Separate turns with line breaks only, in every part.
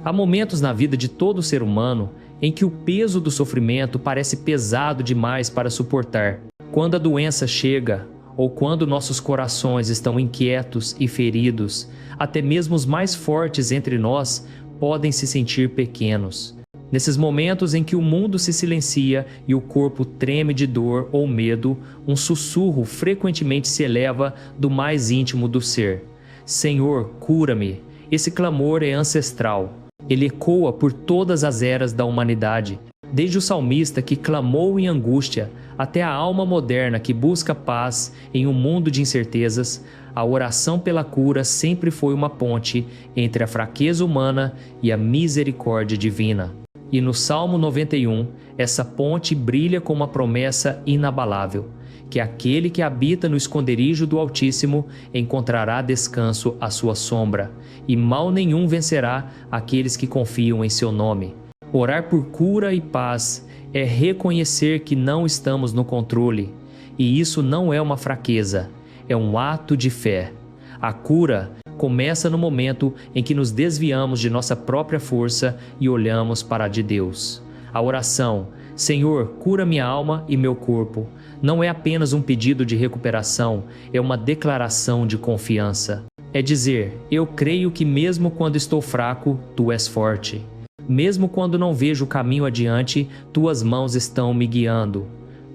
Há momentos na vida de todo ser humano em que o peso do sofrimento parece pesado demais para suportar. Quando a doença chega, ou quando nossos corações estão inquietos e feridos, até mesmo os mais fortes entre nós podem se sentir pequenos. Nesses momentos em que o mundo se silencia e o corpo treme de dor ou medo, um sussurro frequentemente se eleva do mais íntimo do ser: Senhor, cura-me. Esse clamor é ancestral. Ele ecoa por todas as eras da humanidade, desde o salmista que clamou em angústia, até a alma moderna que busca paz em um mundo de incertezas. A oração pela cura sempre foi uma ponte entre a fraqueza humana e a misericórdia divina. E no Salmo 91, essa ponte brilha com uma promessa inabalável, que aquele que habita no esconderijo do Altíssimo encontrará descanso à sua sombra, e mal nenhum vencerá aqueles que confiam em seu nome. Orar por cura e paz é reconhecer que não estamos no controle, e isso não é uma fraqueza, é um ato de fé. A cura começa no momento em que nos desviamos de nossa própria força e olhamos para a de Deus. A oração, Senhor, cura minha alma e meu corpo, não é apenas um pedido de recuperação, é uma declaração de confiança. É dizer, eu creio que mesmo quando estou fraco, Tu és forte. Mesmo quando não vejo o caminho adiante, Tuas mãos estão me guiando.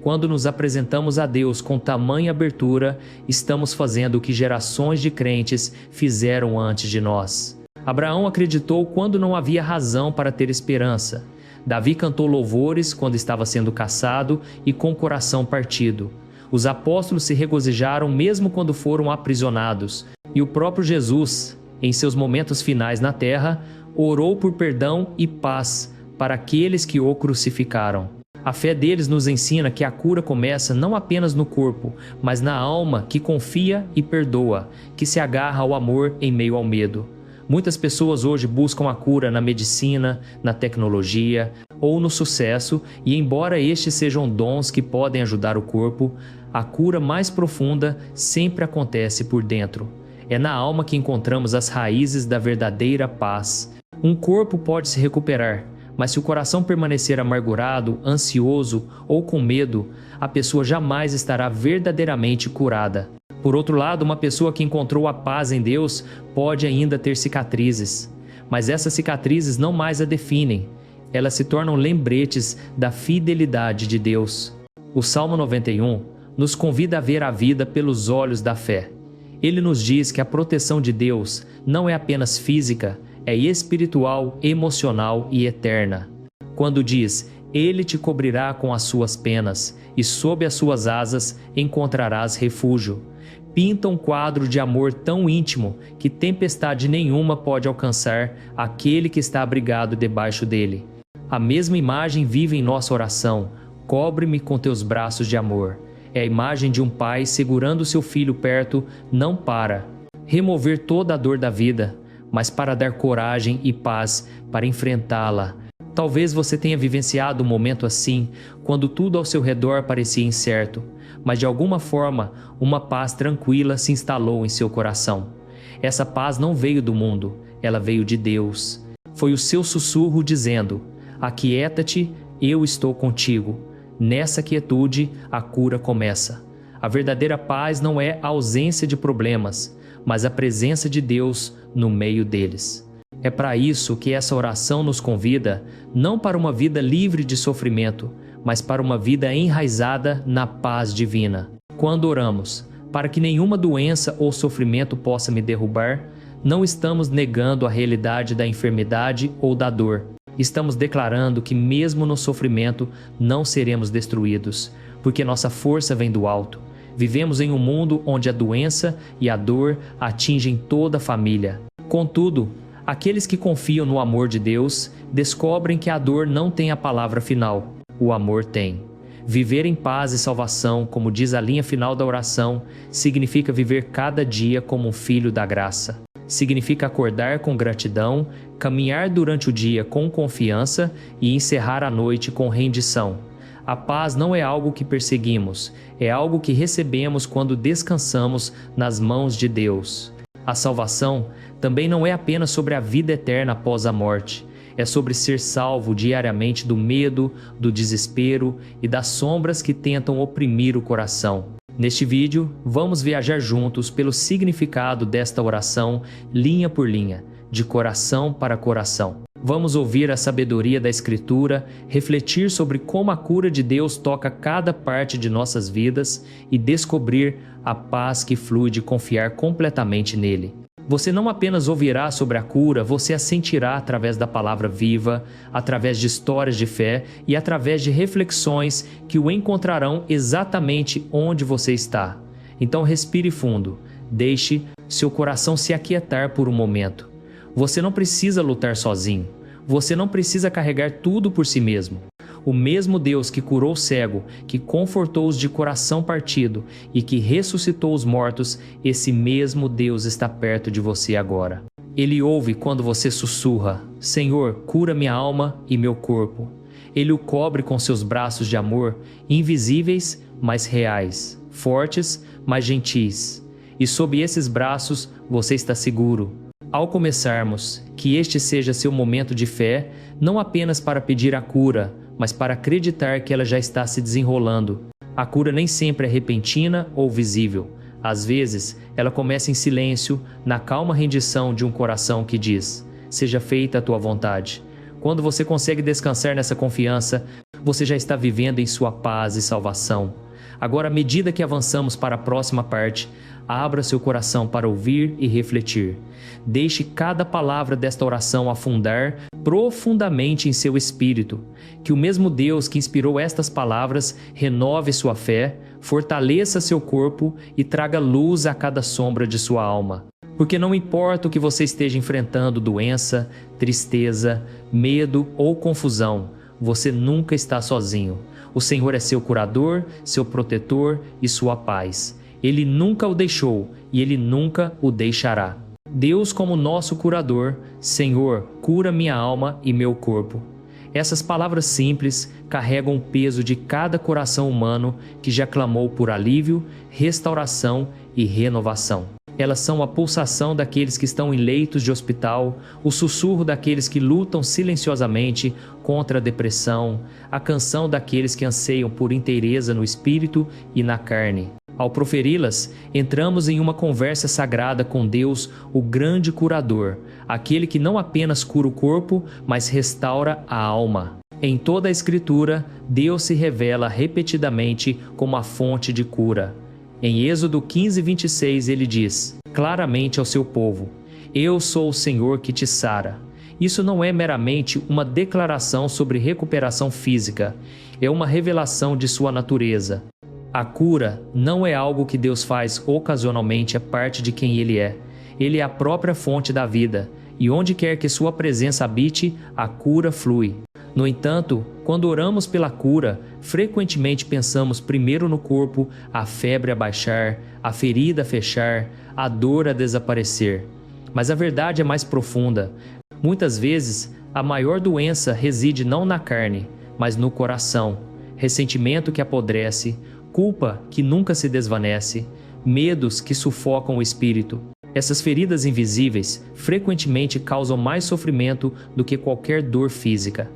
Quando nos apresentamos a Deus com tamanha abertura, estamos fazendo o que gerações de crentes fizeram antes de nós. Abraão acreditou quando não havia razão para ter esperança. Davi cantou louvores quando estava sendo caçado e com o coração partido. Os apóstolos se regozijaram mesmo quando foram aprisionados. E o próprio Jesus, em seus momentos finais na terra, orou por perdão e paz para aqueles que o crucificaram. A fé deles nos ensina que a cura começa não apenas no corpo, mas na alma que confia e perdoa, que se agarra ao amor em meio ao medo. Muitas pessoas hoje buscam a cura na medicina, na tecnologia ou no sucesso, e embora estes sejam dons que podem ajudar o corpo, a cura mais profunda sempre acontece por dentro. É na alma que encontramos as raízes da verdadeira paz. Um corpo pode se recuperar, mas se o coração permanecer amargurado, ansioso ou com medo, a pessoa jamais estará verdadeiramente curada. Por outro lado, uma pessoa que encontrou a paz em Deus pode ainda ter cicatrizes, mas essas cicatrizes não mais a definem. Elas se tornam lembretes da fidelidade de Deus. O Salmo 91 nos convida a ver a vida pelos olhos da fé. Ele nos diz que a proteção de Deus não é apenas física, é espiritual, emocional e eterna. Quando diz, Ele te cobrirá com as suas penas, e sob as suas asas encontrarás refúgio. Pinta um quadro de amor tão íntimo que tempestade nenhuma pode alcançar aquele que está abrigado debaixo dele. A mesma imagem vive em nossa oração, cobre-me com teus braços de amor. É a imagem de um pai segurando seu filho perto, não para remover toda a dor da vida, mas para dar coragem e paz para enfrentá-la. Talvez você tenha vivenciado um momento assim, quando tudo ao seu redor parecia incerto, mas de alguma forma, uma paz tranquila se instalou em seu coração. Essa paz não veio do mundo, ela veio de Deus. Foi o seu sussurro dizendo, aquieta-te, eu estou contigo. Nessa quietude, a cura começa. A verdadeira paz não é a ausência de problemas, mas a presença de Deus no meio deles. É para isso que essa oração nos convida, não para uma vida livre de sofrimento, mas para uma vida enraizada na paz divina. Quando oramos, para que nenhuma doença ou sofrimento possa me derrubar, não estamos negando a realidade da enfermidade ou da dor. Estamos declarando que mesmo no sofrimento não seremos destruídos, porque nossa força vem do alto. Vivemos em um mundo onde a doença e a dor atingem toda a família. Contudo, aqueles que confiam no amor de Deus descobrem que a dor não tem a palavra final, o amor tem. Viver em paz e salvação, como diz a linha final da oração, significa viver cada dia como um filho da graça. Significa acordar com gratidão, caminhar durante o dia com confiança e encerrar a noite com rendição. A paz não é algo que perseguimos, é algo que recebemos quando descansamos nas mãos de Deus. A salvação também não é apenas sobre a vida eterna após a morte. É sobre ser salvo diariamente do medo, do desespero e das sombras que tentam oprimir o coração. Neste vídeo, vamos viajar juntos pelo significado desta oração, linha por linha, de coração para coração. Vamos ouvir a sabedoria da Escritura, refletir sobre como a cura de Deus toca cada parte de nossas vidas e descobrir a paz que flui de confiar completamente nele. Você não apenas ouvirá sobre a cura, você a sentirá através da palavra viva, através de histórias de fé e através de reflexões que o encontrarão exatamente onde você está. Então respire fundo, deixe seu coração se aquietar por um momento. Você não precisa lutar sozinho, você não precisa carregar tudo por si mesmo. O mesmo Deus que curou o cego, que confortou os de coração partido e que ressuscitou os mortos, esse mesmo Deus está perto de você agora. Ele ouve quando você sussurra: Senhor, cura minha alma e meu corpo. Ele o cobre com seus braços de amor, invisíveis, mas reais, fortes, mas gentis. E sob esses braços você está seguro. Ao começarmos, que este seja seu momento de fé, não apenas para pedir a cura, mas para acreditar que ela já está se desenrolando. A cura nem sempre é repentina ou visível. Às vezes, ela começa em silêncio, na calma rendição de um coração que diz: seja feita a tua vontade. Quando você consegue descansar nessa confiança, você já está vivendo em sua paz e salvação. Agora, à medida que avançamos para a próxima parte, abra seu coração para ouvir e refletir. Deixe cada palavra desta oração afundar profundamente em seu espírito. Que o mesmo Deus que inspirou estas palavras renove sua fé, fortaleça seu corpo e traga luz a cada sombra de sua alma. Porque não importa o que você esteja enfrentando, doença, tristeza, medo ou confusão, você nunca está sozinho. O Senhor é seu curador, seu protetor e sua paz. Ele nunca o deixou e Ele nunca o deixará. Deus como nosso curador, Senhor, cura minha alma e meu corpo. Essas palavras simples carregam o peso de cada coração humano que já clamou por alívio, restauração e renovação. Elas são a pulsação daqueles que estão em leitos de hospital, o sussurro daqueles que lutam silenciosamente contra a depressão, a canção daqueles que anseiam por inteireza no espírito e na carne. Ao proferi-las, entramos em uma conversa sagrada com Deus, o grande curador, aquele que não apenas cura o corpo, mas restaura a alma. Em toda a Escritura, Deus se revela repetidamente como a fonte de cura. Em Êxodo 15:26 ele diz claramente ao seu povo: Eu sou o Senhor que te sara. Isso não é meramente uma declaração sobre recuperação física, é uma revelação de sua natureza. A cura não é algo que Deus faz ocasionalmente, é parte de quem Ele é. Ele é a própria fonte da vida, e onde quer que sua presença habite, a cura flui. No entanto, quando oramos pela cura, frequentemente pensamos primeiro no corpo, a febre a baixar, a ferida a fechar, a dor a desaparecer. Mas a verdade é mais profunda. Muitas vezes, a maior doença reside não na carne, mas no coração. Ressentimento que apodrece, culpa que nunca se desvanece, medos que sufocam o espírito. Essas feridas invisíveis frequentemente causam mais sofrimento do que qualquer dor física.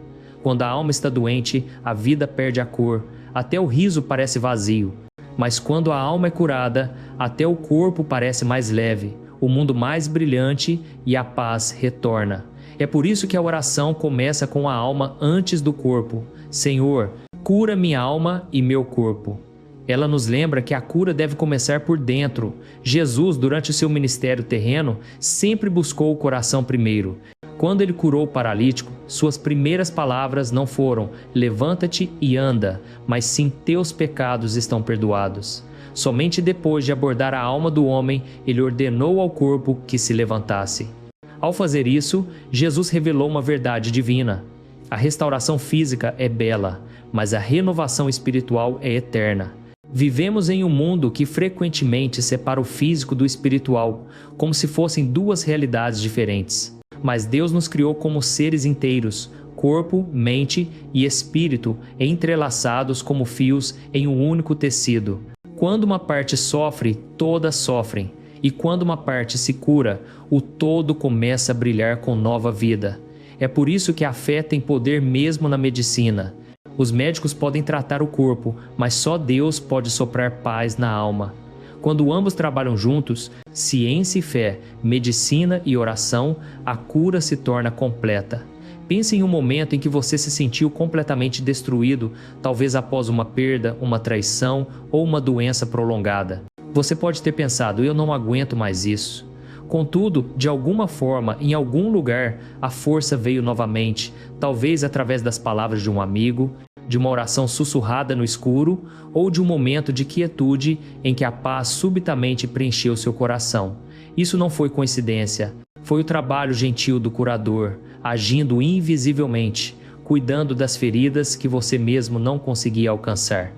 Quando a alma está doente, a vida perde a cor, até o riso parece vazio. Mas quando a alma é curada, até o corpo parece mais leve, o mundo mais brilhante e a paz retorna. É por isso que a oração começa com a alma antes do corpo. Senhor, cura minha alma e meu corpo. Ela nos lembra que a cura deve começar por dentro. Jesus, durante o seu ministério terreno, sempre buscou o coração primeiro. Quando ele curou o paralítico, suas primeiras palavras não foram levanta-te e anda, mas sim teus pecados estão perdoados. Somente depois de abordar a alma do homem, ele ordenou ao corpo que se levantasse. Ao fazer isso, Jesus revelou uma verdade divina. A restauração física é bela, mas a renovação espiritual é eterna. Vivemos em um mundo que frequentemente separa o físico do espiritual, como se fossem duas realidades diferentes. Mas Deus nos criou como seres inteiros, corpo, mente e espírito entrelaçados como fios em um único tecido. Quando uma parte sofre, todas sofrem. E quando uma parte se cura, o todo começa a brilhar com nova vida. É por isso que a fé tem poder mesmo na medicina. Os médicos podem tratar o corpo, mas só Deus pode soprar paz na alma. Quando ambos trabalham juntos, ciência e fé, medicina e oração, a cura se torna completa. Pense em um momento em que você se sentiu completamente destruído, talvez após uma perda, uma traição ou uma doença prolongada. Você pode ter pensado, eu não aguento mais isso. Contudo, de alguma forma, em algum lugar, a força veio novamente, talvez através das palavras de um amigo, de uma oração sussurrada no escuro ou de um momento de quietude em que a paz subitamente preencheu seu coração. Isso não foi coincidência, foi o trabalho gentil do curador, agindo invisivelmente, cuidando das feridas que você mesmo não conseguia alcançar.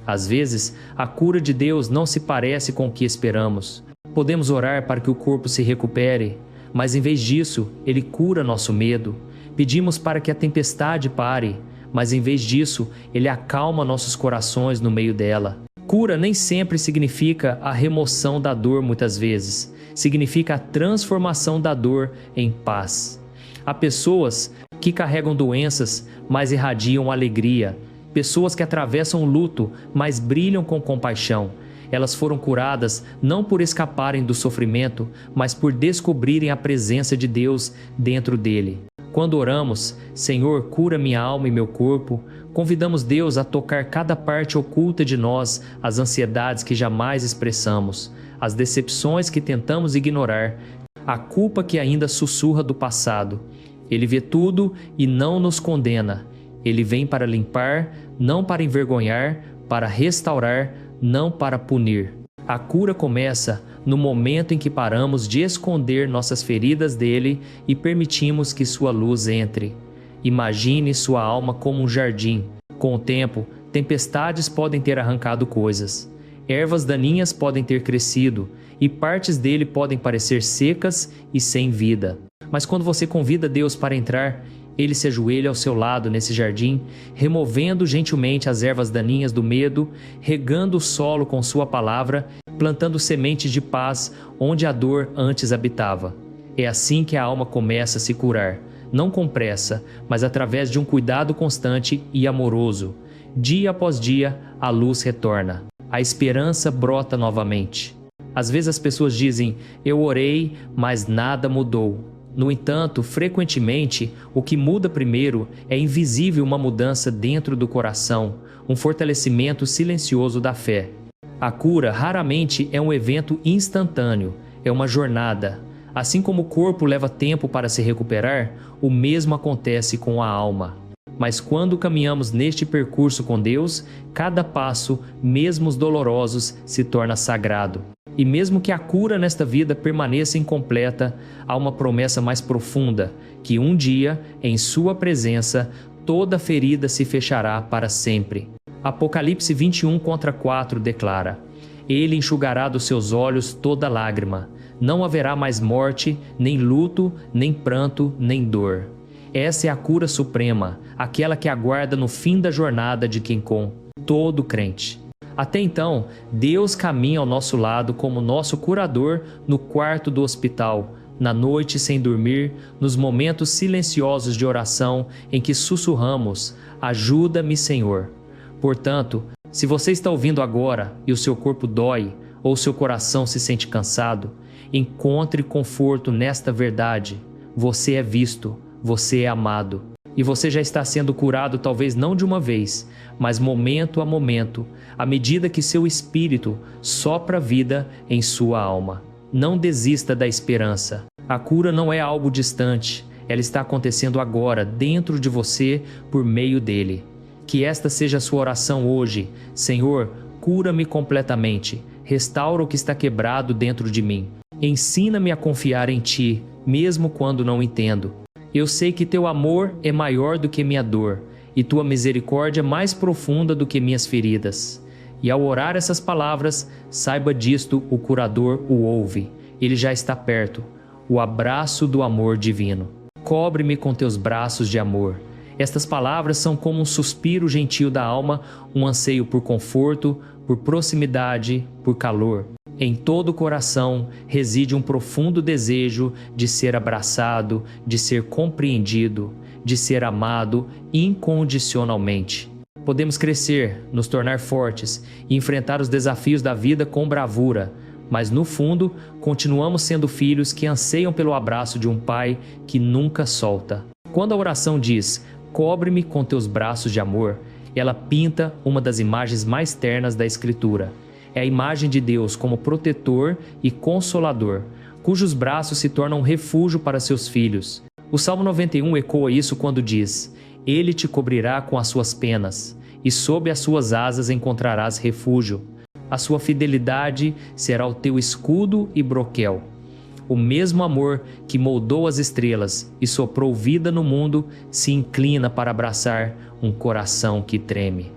Às vezes, a cura de Deus não se parece com o que esperamos. Podemos orar para que o corpo se recupere, mas em vez disso, Ele cura nosso medo. Pedimos para que a tempestade pare, mas em vez disso, Ele acalma nossos corações no meio dela. Cura nem sempre significa a remoção da dor muitas vezes. Significa a transformação da dor em paz. Há pessoas que carregam doenças, mas irradiam alegria. Pessoas que atravessam o luto, mas brilham com compaixão. Elas foram curadas não por escaparem do sofrimento, mas por descobrirem a presença de Deus dentro dele. Quando oramos, Senhor, cura minha alma e meu corpo, convidamos Deus a tocar cada parte oculta de nós, as ansiedades que jamais expressamos, as decepções que tentamos ignorar, a culpa que ainda sussurra do passado. Ele vê tudo e não nos condena. Ele vem para limpar, não para envergonhar, para restaurar, não para punir. A cura começa no momento em que paramos de esconder nossas feridas dele e permitimos que sua luz entre. Imagine sua alma como um jardim. Com o tempo, tempestades podem ter arrancado coisas. Ervas daninhas podem ter crescido e partes dele podem parecer secas e sem vida. Mas quando você convida Deus para entrar, Ele se ajoelha ao seu lado nesse jardim, removendo gentilmente as ervas daninhas do medo, regando o solo com sua palavra, plantando sementes de paz onde a dor antes habitava. É assim que a alma começa a se curar, não com pressa, mas através de um cuidado constante e amoroso. Dia após dia, a luz retorna. A esperança brota novamente. Às vezes as pessoas dizem, eu orei, mas nada mudou. No entanto, frequentemente, o que muda primeiro é invisível uma mudança dentro do coração, um fortalecimento silencioso da fé. A cura raramente é um evento instantâneo, é uma jornada. Assim como o corpo leva tempo para se recuperar, o mesmo acontece com a alma. Mas quando caminhamos neste percurso com Deus, cada passo, mesmo os dolorosos, se torna sagrado. E mesmo que a cura nesta vida permaneça incompleta, há uma promessa mais profunda, que um dia, em sua presença, toda ferida se fechará para sempre. Apocalipse 21:4 declara, Ele enxugará dos seus olhos toda lágrima. Não haverá mais morte, nem luto, nem pranto, nem dor. Essa é a cura suprema, aquela que aguarda no fim da jornada de quem com todo crente. Até então, Deus caminha ao nosso lado como nosso curador no quarto do hospital, na noite sem dormir, nos momentos silenciosos de oração em que sussurramos, ajuda-me, Senhor. Portanto, se você está ouvindo agora e o seu corpo dói ou seu coração se sente cansado, encontre conforto nesta verdade. Você é visto, você é amado. E você já está sendo curado talvez não de uma vez, mas momento a momento, à medida que seu espírito sopra vida em sua alma. Não desista da esperança. A cura não é algo distante, ela está acontecendo agora, dentro de você, por meio dele. Que esta seja a sua oração hoje. Senhor, cura-me completamente, restaura o que está quebrado dentro de mim. Ensina-me a confiar em ti, mesmo quando não entendo. Eu sei que teu amor é maior do que minha dor, e tua misericórdia mais profunda do que minhas feridas. E ao orar essas palavras, saiba disto, o curador o ouve. Ele já está perto. O abraço do amor divino. Cobre-me com teus braços de amor. Estas palavras são como um suspiro gentil da alma, um anseio por conforto, por proximidade, por calor. Em todo o coração reside um profundo desejo de ser abraçado, de ser compreendido, de ser amado incondicionalmente. Podemos crescer, nos tornar fortes e enfrentar os desafios da vida com bravura, mas no fundo continuamos sendo filhos que anseiam pelo abraço de um pai que nunca solta. Quando a oração diz: "Cobre-me com teus braços de amor", ela pinta uma das imagens mais ternas da Escritura. É a imagem de Deus como protetor e consolador, cujos braços se tornam um refúgio para seus filhos. O Salmo 91 ecoa isso quando diz: "Ele te cobrirá com as suas penas, e sob as suas asas encontrarás refúgio. A sua fidelidade será o teu escudo e broquel." O mesmo amor que moldou as estrelas e soprou vida no mundo se inclina para abraçar um coração que treme.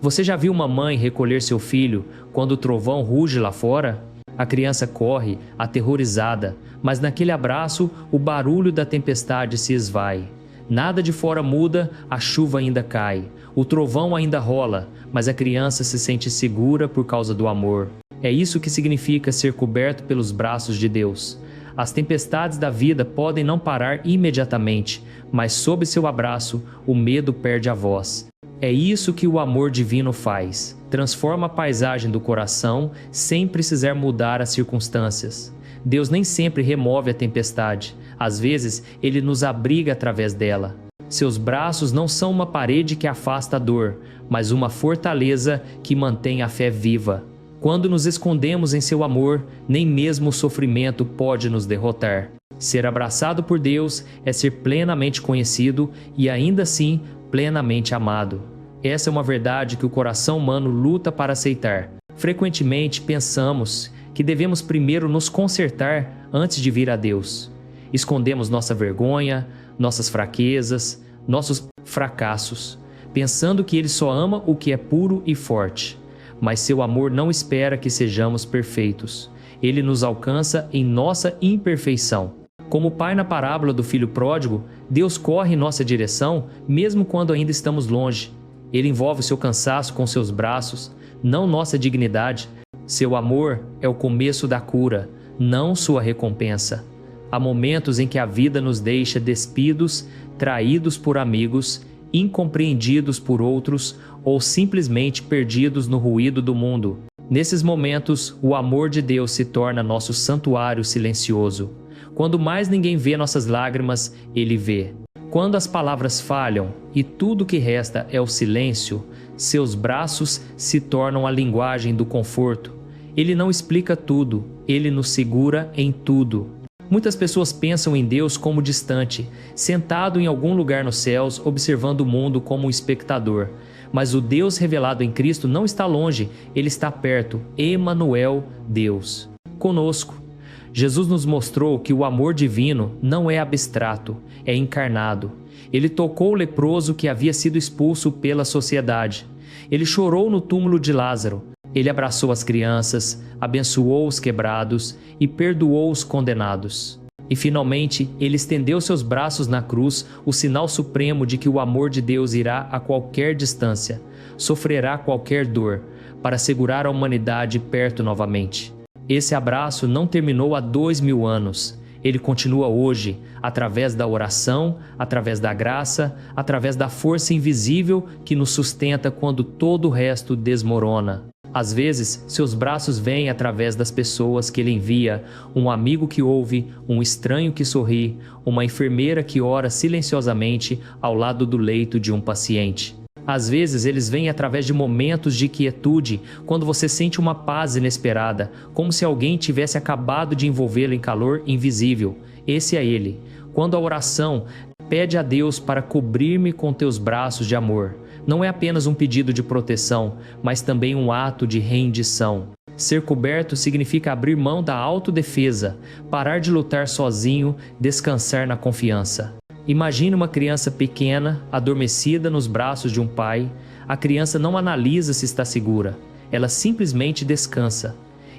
Você já viu uma mãe recolher seu filho quando o trovão ruge lá fora? A criança corre, aterrorizada, mas naquele abraço o barulho da tempestade se esvai. Nada de fora muda, a chuva ainda cai, o trovão ainda rola, mas a criança se sente segura por causa do amor. É isso que significa ser coberto pelos braços de Deus. As tempestades da vida podem não parar imediatamente, mas sob seu abraço, o medo perde a voz. É isso que o amor divino faz. Transforma a paisagem do coração sem precisar mudar as circunstâncias. Deus nem sempre remove a tempestade. Às vezes, Ele nos abriga através dela. Seus braços não são uma parede que afasta a dor, mas uma fortaleza que mantém a fé viva. Quando nos escondemos em seu amor, nem mesmo o sofrimento pode nos derrotar. Ser abraçado por Deus é ser plenamente conhecido e ainda assim plenamente amado. Essa é uma verdade que o coração humano luta para aceitar. Frequentemente pensamos que devemos primeiro nos consertar antes de vir a Deus. Escondemos nossa vergonha, nossas fraquezas, nossos fracassos, pensando que Ele só ama o que é puro e forte. Mas seu amor não espera que sejamos perfeitos. Ele nos alcança em nossa imperfeição. Como o pai na parábola do filho pródigo, Deus corre em nossa direção mesmo quando ainda estamos longe. Ele envolve seu cansaço com seus braços, não nossa dignidade. Seu amor é o começo da cura, não sua recompensa. Há momentos em que a vida nos deixa despidos, traídos por amigos, incompreendidos por outros ou simplesmente perdidos no ruído do mundo. Nesses momentos, o amor de Deus se torna nosso santuário silencioso. Quando mais ninguém vê nossas lágrimas, Ele vê. Quando as palavras falham e tudo que resta é o silêncio, seus braços se tornam a linguagem do conforto. Ele não explica tudo, Ele nos segura em tudo. Muitas pessoas pensam em Deus como distante, sentado em algum lugar nos céus, observando o mundo como um espectador. Mas o Deus revelado em Cristo não está longe, Ele está perto. Emanuel, Deus, conosco. Jesus nos mostrou que o amor divino não é abstrato, é encarnado. Ele tocou o leproso que havia sido expulso pela sociedade. Ele chorou no túmulo de Lázaro. Ele abraçou as crianças, abençoou os quebrados e perdoou os condenados. E finalmente, Ele estendeu seus braços na cruz, o sinal supremo de que o amor de Deus irá a qualquer distância, sofrerá qualquer dor, para segurar a humanidade perto novamente. Esse abraço não terminou há 2000 anos. Ele continua hoje, através da oração, através da graça, através da força invisível que nos sustenta quando todo o resto desmorona. Às vezes, seus braços vêm através das pessoas que Ele envia, um amigo que ouve, um estranho que sorri, uma enfermeira que ora silenciosamente ao lado do leito de um paciente. Às vezes, eles vêm através de momentos de quietude, quando você sente uma paz inesperada, como se alguém tivesse acabado de envolvê-lo em calor invisível. Esse é Ele. Quando a oração pede a Deus para cobrir-me com teus braços de amor, não é apenas um pedido de proteção, mas também um ato de rendição. Ser coberto significa abrir mão da autodefesa, parar de lutar sozinho, descansar na confiança. Imagine uma criança pequena, adormecida nos braços de um pai. A criança não analisa se está segura, ela simplesmente descansa.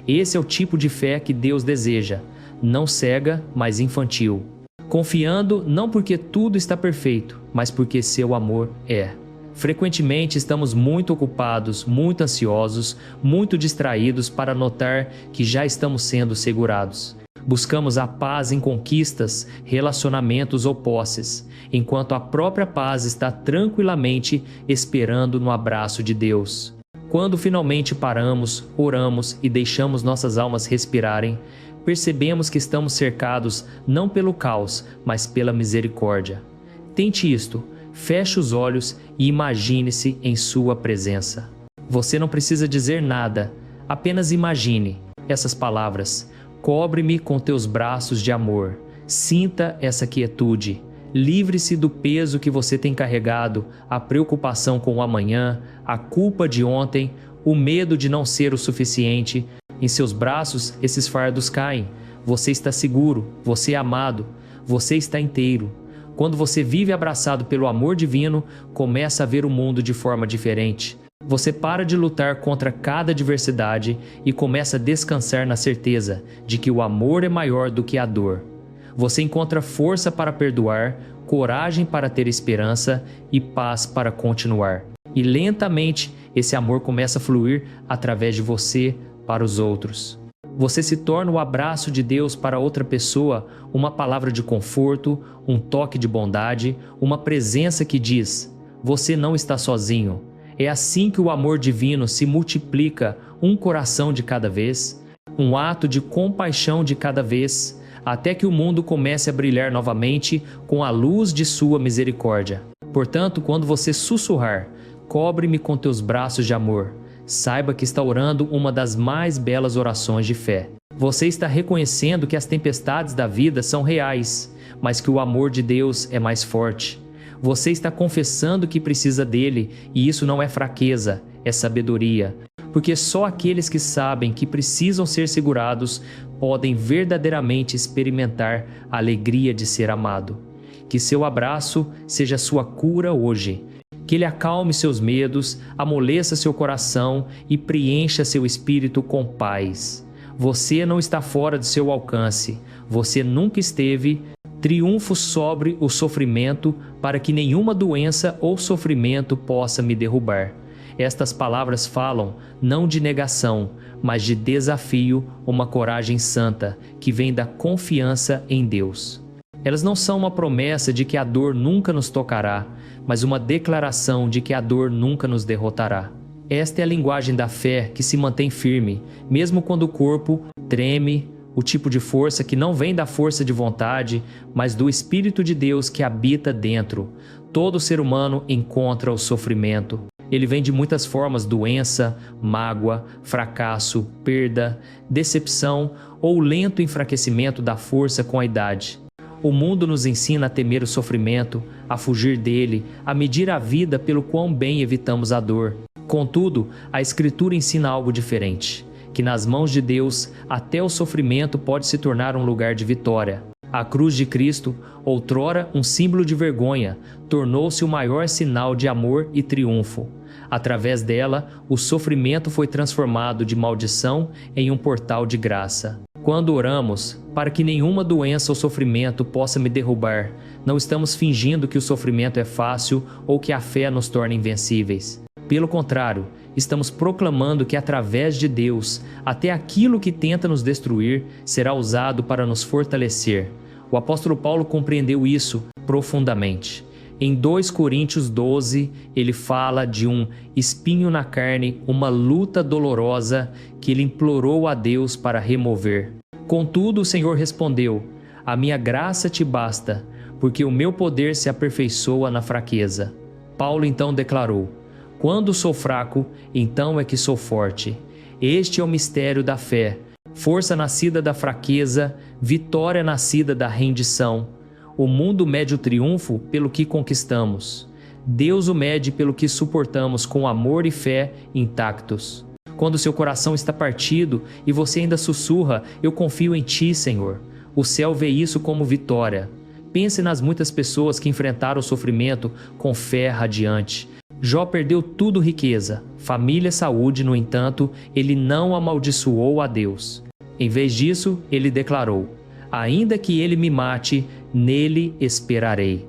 Esse é o tipo de fé que Deus deseja, não cega, mas infantil. Confiando não porque tudo está perfeito, mas porque seu amor é. Frequentemente estamos muito ocupados, muito ansiosos, muito distraídos para notar que já estamos sendo segurados. Buscamos a paz em conquistas, relacionamentos ou posses, enquanto a própria paz está tranquilamente esperando no abraço de Deus. Quando finalmente paramos, oramos e deixamos nossas almas respirarem, percebemos que estamos cercados não pelo caos, mas pela misericórdia. Tente isto, feche os olhos e imagine-se em sua presença. Você não precisa dizer nada, apenas imagine essas palavras. Cobre-me com teus braços de amor. Sinta essa quietude. Livre-se do peso que você tem carregado, a preocupação com o amanhã, a culpa de ontem, o medo de não ser o suficiente. Em seus braços, esses fardos caem. Você está seguro, você é amado, você está inteiro. Quando você vive abraçado pelo amor divino, começa a ver o mundo de forma diferente. Você para de lutar contra cada adversidade e começa a descansar na certeza de que o amor é maior do que a dor. Você encontra força para perdoar, coragem para ter esperança e paz para continuar. E lentamente, esse amor começa a fluir através de você para os outros. Você se torna o abraço de Deus para outra pessoa, uma palavra de conforto, um toque de bondade, uma presença que diz: você não está sozinho. É assim que o amor divino se multiplica, um coração de cada vez, um ato de compaixão de cada vez, até que o mundo comece a brilhar novamente com a luz de sua misericórdia. Portanto, quando você sussurrar, cobre-me com teus braços de amor, saiba que está orando uma das mais belas orações de fé. Você está reconhecendo que as tempestades da vida são reais, mas que o amor de Deus é mais forte. Você está confessando que precisa dele, e isso não é fraqueza, é sabedoria. Porque só aqueles que sabem que precisam ser segurados podem verdadeiramente experimentar a alegria de ser amado. Que seu abraço seja sua cura hoje. Que ele acalme seus medos, amoleça seu coração e preencha seu espírito com paz. Você não está fora de seu alcance. Você nunca esteve. Triunfo sobre o sofrimento para que nenhuma doença ou sofrimento possa me derrubar. Estas palavras falam não de negação, mas de desafio, uma coragem santa que vem da confiança em Deus. Elas não são uma promessa de que a dor nunca nos tocará, mas uma declaração de que a dor nunca nos derrotará. Esta é a linguagem da fé que se mantém firme, mesmo quando o corpo treme, o tipo de força que não vem da força de vontade, mas do Espírito de Deus que habita dentro. Todo ser humano encontra o sofrimento. Ele vem de muitas formas: doença, mágoa, fracasso, perda, decepção ou lento enfraquecimento da força com a idade. O mundo nos ensina a temer o sofrimento, a fugir dele, a medir a vida pelo quão bem evitamos a dor. Contudo, a Escritura ensina algo diferente: que nas mãos de Deus, até o sofrimento pode se tornar um lugar de vitória. A cruz de Cristo, outrora um símbolo de vergonha, tornou-se o maior sinal de amor e triunfo. Através dela, o sofrimento foi transformado de maldição em um portal de graça. Quando oramos, para que nenhuma doença ou sofrimento possa me derrubar, não estamos fingindo que o sofrimento é fácil ou que a fé nos torna invencíveis. Pelo contrário, estamos proclamando que através de Deus, até aquilo que tenta nos destruir será usado para nos fortalecer. O apóstolo Paulo compreendeu isso profundamente. Em 2 Coríntios 12, ele fala de um espinho na carne, uma luta dolorosa que ele implorou a Deus para remover. Contudo, o Senhor respondeu: a minha graça te basta, porque o meu poder se aperfeiçoa na fraqueza. Paulo então declarou: quando sou fraco, então é que sou forte. Este é o mistério da fé, força nascida da fraqueza, vitória nascida da rendição. O mundo mede o triunfo pelo que conquistamos. Deus o mede pelo que suportamos com amor e fé intactos. Quando seu coração está partido e você ainda sussurra: eu confio em ti, Senhor, o céu vê isso como vitória. Pense nas muitas pessoas que enfrentaram o sofrimento com fé radiante. Jó perdeu tudo: riqueza, família, saúde. No entanto, ele não amaldiçoou a Deus. Em vez disso, ele declarou: ainda que ele me mate, nele esperarei.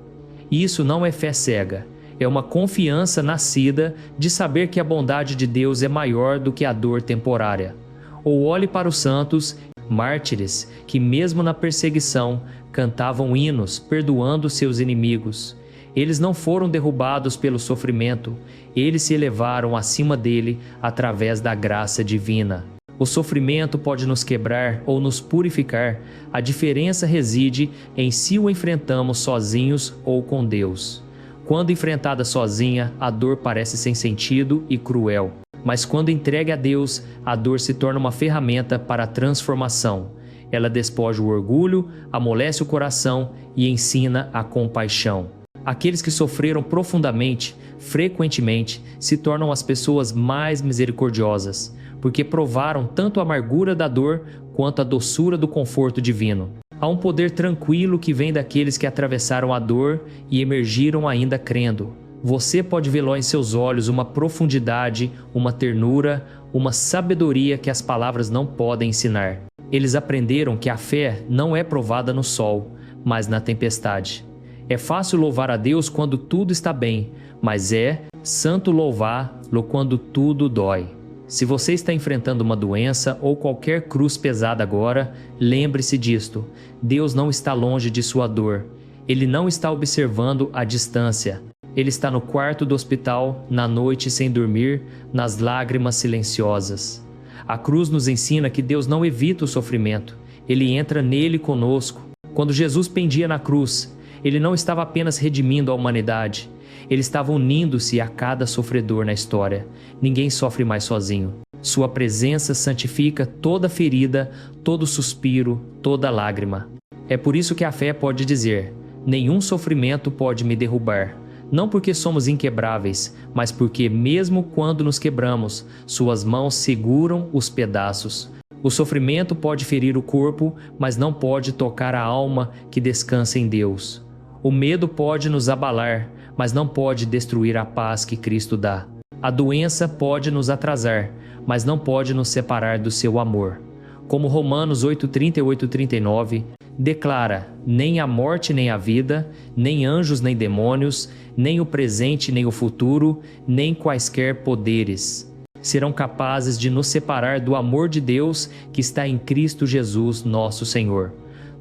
Isso não é fé cega. É uma confiança nascida de saber que a bondade de Deus é maior do que a dor temporária. Ou olhe para os santos, mártires, que mesmo na perseguição cantavam hinos, perdoando seus inimigos. Eles não foram derrubados pelo sofrimento, eles se elevaram acima dele através da graça divina. O sofrimento pode nos quebrar ou nos purificar, a diferença reside em se o enfrentamos sozinhos ou com Deus. Quando enfrentada sozinha, a dor parece sem sentido e cruel. Mas quando entregue a Deus, a dor se torna uma ferramenta para a transformação. Ela despoja o orgulho, amolece o coração e ensina a compaixão. Aqueles que sofreram profundamente, frequentemente, se tornam as pessoas mais misericordiosas, porque provaram tanto a amargura da dor quanto a doçura do conforto divino. Há um poder tranquilo que vem daqueles que atravessaram a dor e emergiram ainda crendo. Você pode ver lá em seus olhos uma profundidade, uma ternura, uma sabedoria que as palavras não podem ensinar. Eles aprenderam que a fé não é provada no sol, mas na tempestade. É fácil louvar a Deus quando tudo está bem, mas é santo louvá-lo quando tudo dói. Se você está enfrentando uma doença ou qualquer cruz pesada agora, lembre-se disto: Deus não está longe de sua dor. Ele não está observando à distância. Ele está no quarto do hospital, na noite sem dormir, nas lágrimas silenciosas. A cruz nos ensina que Deus não evita o sofrimento. Ele entra nele conosco. Quando Jesus pendia na cruz, ele não estava apenas redimindo a humanidade. Ele estava unindo-se a cada sofredor na história. Ninguém sofre mais sozinho. Sua presença santifica toda ferida, todo suspiro, toda lágrima. É por isso que a fé pode dizer: nenhum sofrimento pode me derrubar. Não porque somos inquebráveis, mas porque mesmo quando nos quebramos, suas mãos seguram os pedaços. O sofrimento pode ferir o corpo, mas não pode tocar a alma que descansa em Deus. O medo pode nos abalar, mas não pode destruir a paz que Cristo dá. A doença pode nos atrasar, mas não pode nos separar do seu amor. Como Romanos 8:30 e 8:39 declara: nem a morte nem a vida, nem anjos nem demônios, nem o presente nem o futuro, nem quaisquer poderes serão capazes de nos separar do amor de Deus que está em Cristo Jesus, nosso Senhor.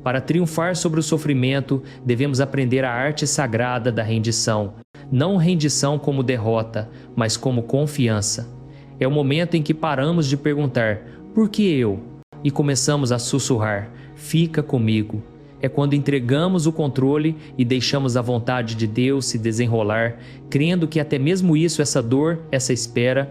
Para triunfar sobre o sofrimento, devemos aprender a arte sagrada da rendição. Não rendição como derrota, mas como confiança. É o momento em que paramos de perguntar: por que eu? E começamos a sussurrar: fica comigo. É quando entregamos o controle e deixamos a vontade de Deus se desenrolar, crendo que até mesmo isso, essa dor, essa espera,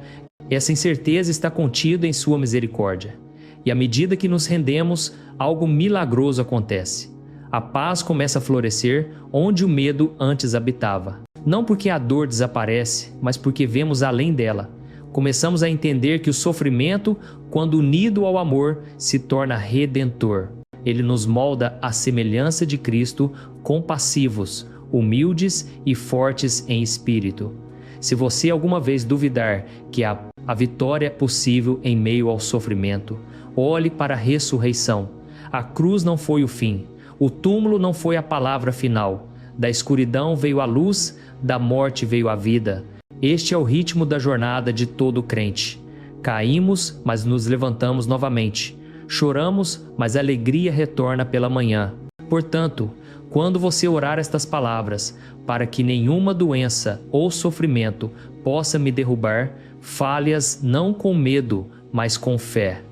essa incerteza está contida em sua misericórdia. E à medida que nos rendemos, algo milagroso acontece. A paz começa a florescer onde o medo antes habitava. Não porque a dor desaparece, mas porque vemos além dela. Começamos a entender que o sofrimento, quando unido ao amor, se torna redentor. Ele nos molda à semelhança de Cristo, compassivos, humildes e fortes em espírito. Se você alguma vez duvidar que a vitória é possível em meio ao sofrimento, olhe para a ressurreição. A cruz não foi o fim. O túmulo não foi a palavra final. Da escuridão veio a luz, da morte veio a vida. Este é o ritmo da jornada de todo crente. Caímos, mas nos levantamos novamente. Choramos, mas a alegria retorna pela manhã. Portanto, quando você orar estas palavras, para que nenhuma doença ou sofrimento possa me derrubar, fale-as não com medo, mas com fé.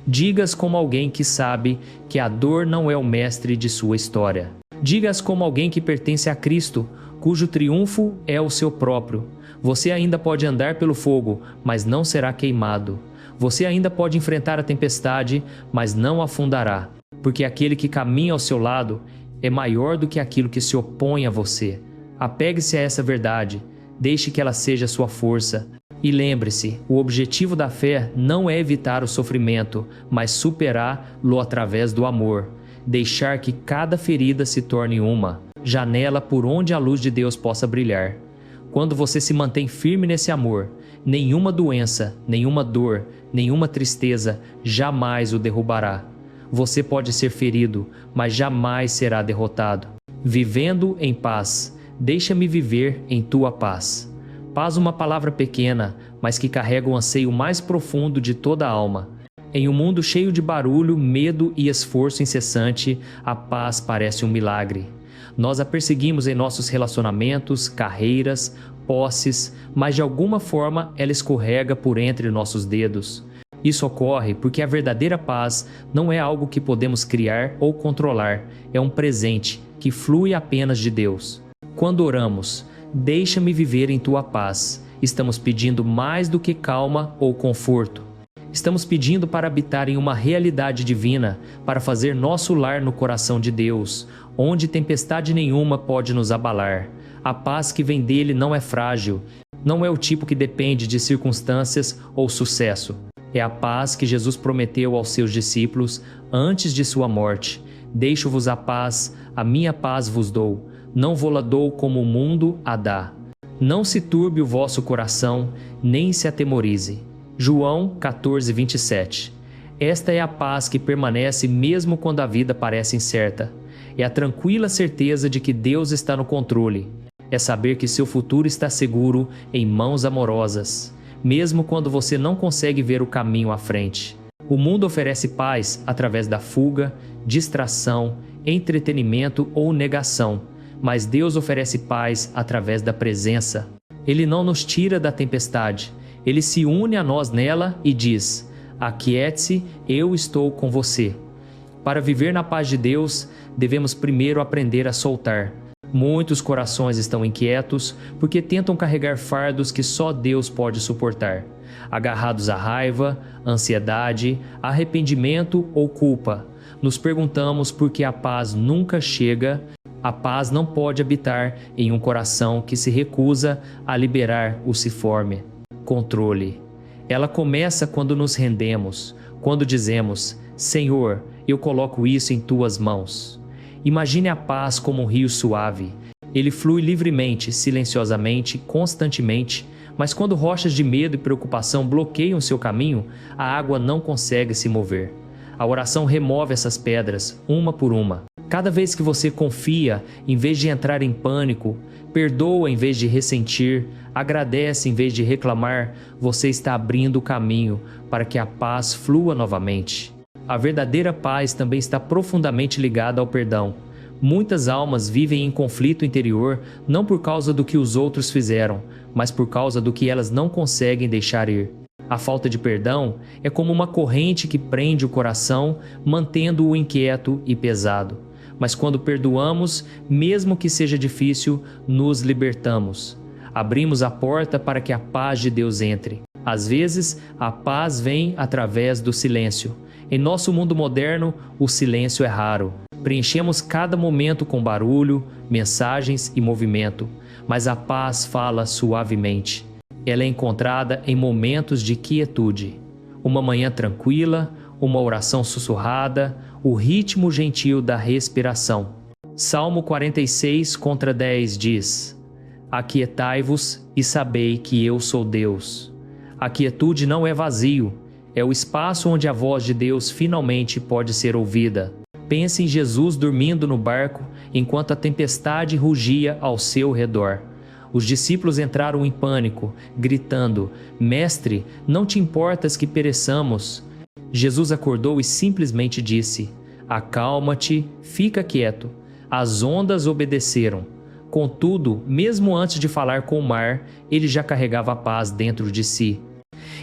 Diga-as como alguém que sabe que a dor não é o mestre de sua história. Diga-as como alguém que pertence a Cristo, cujo triunfo é o seu próprio. Você ainda pode andar pelo fogo, mas não será queimado. Você ainda pode enfrentar a tempestade, mas não afundará, porque aquele que caminha ao seu lado é maior do que aquilo que se opõe a você. Apegue-se a essa verdade, deixe que ela seja sua força. E lembre-se, o objetivo da fé não é evitar o sofrimento, mas superá-lo através do amor. Deixar que cada ferida se torne uma janela por onde a luz de Deus possa brilhar. Quando você se mantém firme nesse amor, nenhuma doença, nenhuma dor, nenhuma tristeza jamais o derrubará. Você pode ser ferido, mas jamais será derrotado. Vivendo em paz, deixa-me viver em tua paz. Paz, uma palavra pequena, mas que carrega o anseio mais profundo de toda a alma. Em um mundo cheio de barulho, medo e esforço incessante, a paz parece um milagre. Nós a perseguimos em nossos relacionamentos, carreiras, posses, mas de alguma forma ela escorrega por entre nossos dedos. Isso ocorre porque a verdadeira paz não é algo que podemos criar ou controlar, é um presente que flui apenas de Deus. Quando oramos, deixa-me viver em tua paz, estamos pedindo mais do que calma ou conforto. Estamos pedindo para habitar em uma realidade divina, para fazer nosso lar no coração de Deus, onde tempestade nenhuma pode nos abalar. A paz que vem dele não é frágil, não é o tipo que depende de circunstâncias ou sucesso. É a paz que Jesus prometeu aos seus discípulos antes de sua morte. Deixo-vos a paz, a minha paz vos dou. Não vô-la dou como o mundo a dá. Não se turbe o vosso coração, nem se atemorize. João 14:27. Esta é a paz que permanece mesmo quando a vida parece incerta. É a tranquila certeza de que Deus está no controle. É saber que seu futuro está seguro em mãos amorosas, mesmo quando você não consegue ver o caminho à frente. O mundo oferece paz através da fuga, distração, entretenimento ou negação, mas Deus oferece paz através da presença. Ele não nos tira da tempestade, ele se une a nós nela e diz: aquiete-se, eu estou com você. Para viver na paz de Deus, devemos primeiro aprender a soltar. Muitos corações estão inquietos porque tentam carregar fardos que só Deus pode suportar. Agarrados à raiva, ansiedade, arrependimento ou culpa, nos perguntamos por que a paz nunca chega. A paz não pode habitar em um coração que se recusa a liberar o ciforme. Controle. Ela começa quando nos rendemos, quando dizemos: Senhor, eu coloco isso em tuas mãos. Imagine a paz como um rio suave. Ele flui livremente, silenciosamente, constantemente, mas quando rochas de medo e preocupação bloqueiam seu caminho, a água não consegue se mover. A oração remove essas pedras, uma por uma. Cada vez que você confia, em vez de entrar em pânico, perdoa em vez de ressentir, agradece em vez de reclamar, você está abrindo o caminho para que a paz flua novamente. A verdadeira paz também está profundamente ligada ao perdão. Muitas almas vivem em conflito interior não por causa do que os outros fizeram, mas por causa do que elas não conseguem deixar ir. A falta de perdão é como uma corrente que prende o coração, mantendo-o inquieto e pesado. Mas quando perdoamos, mesmo que seja difícil, nos libertamos. Abrimos a porta para que a paz de Deus entre. Às vezes, a paz vem através do silêncio. Em nosso mundo moderno, o silêncio é raro. Preenchemos cada momento com barulho, mensagens e movimento, mas a paz fala suavemente. Ela é encontrada em momentos de quietude. Uma manhã tranquila, uma oração sussurrada, o ritmo gentil da respiração. Salmo 46:10 diz: Aquietai-vos e sabei que eu sou Deus. A quietude não é vazio, é o espaço onde a voz de Deus finalmente pode ser ouvida. Pense em Jesus dormindo no barco enquanto a tempestade rugia ao seu redor. Os discípulos entraram em pânico, gritando: Mestre, não te importas que pereçamos? Jesus acordou e simplesmente disse: Acalma-te, fica quieto. As ondas obedeceram. Contudo, mesmo antes de falar com o mar, ele já carregava a paz dentro de si.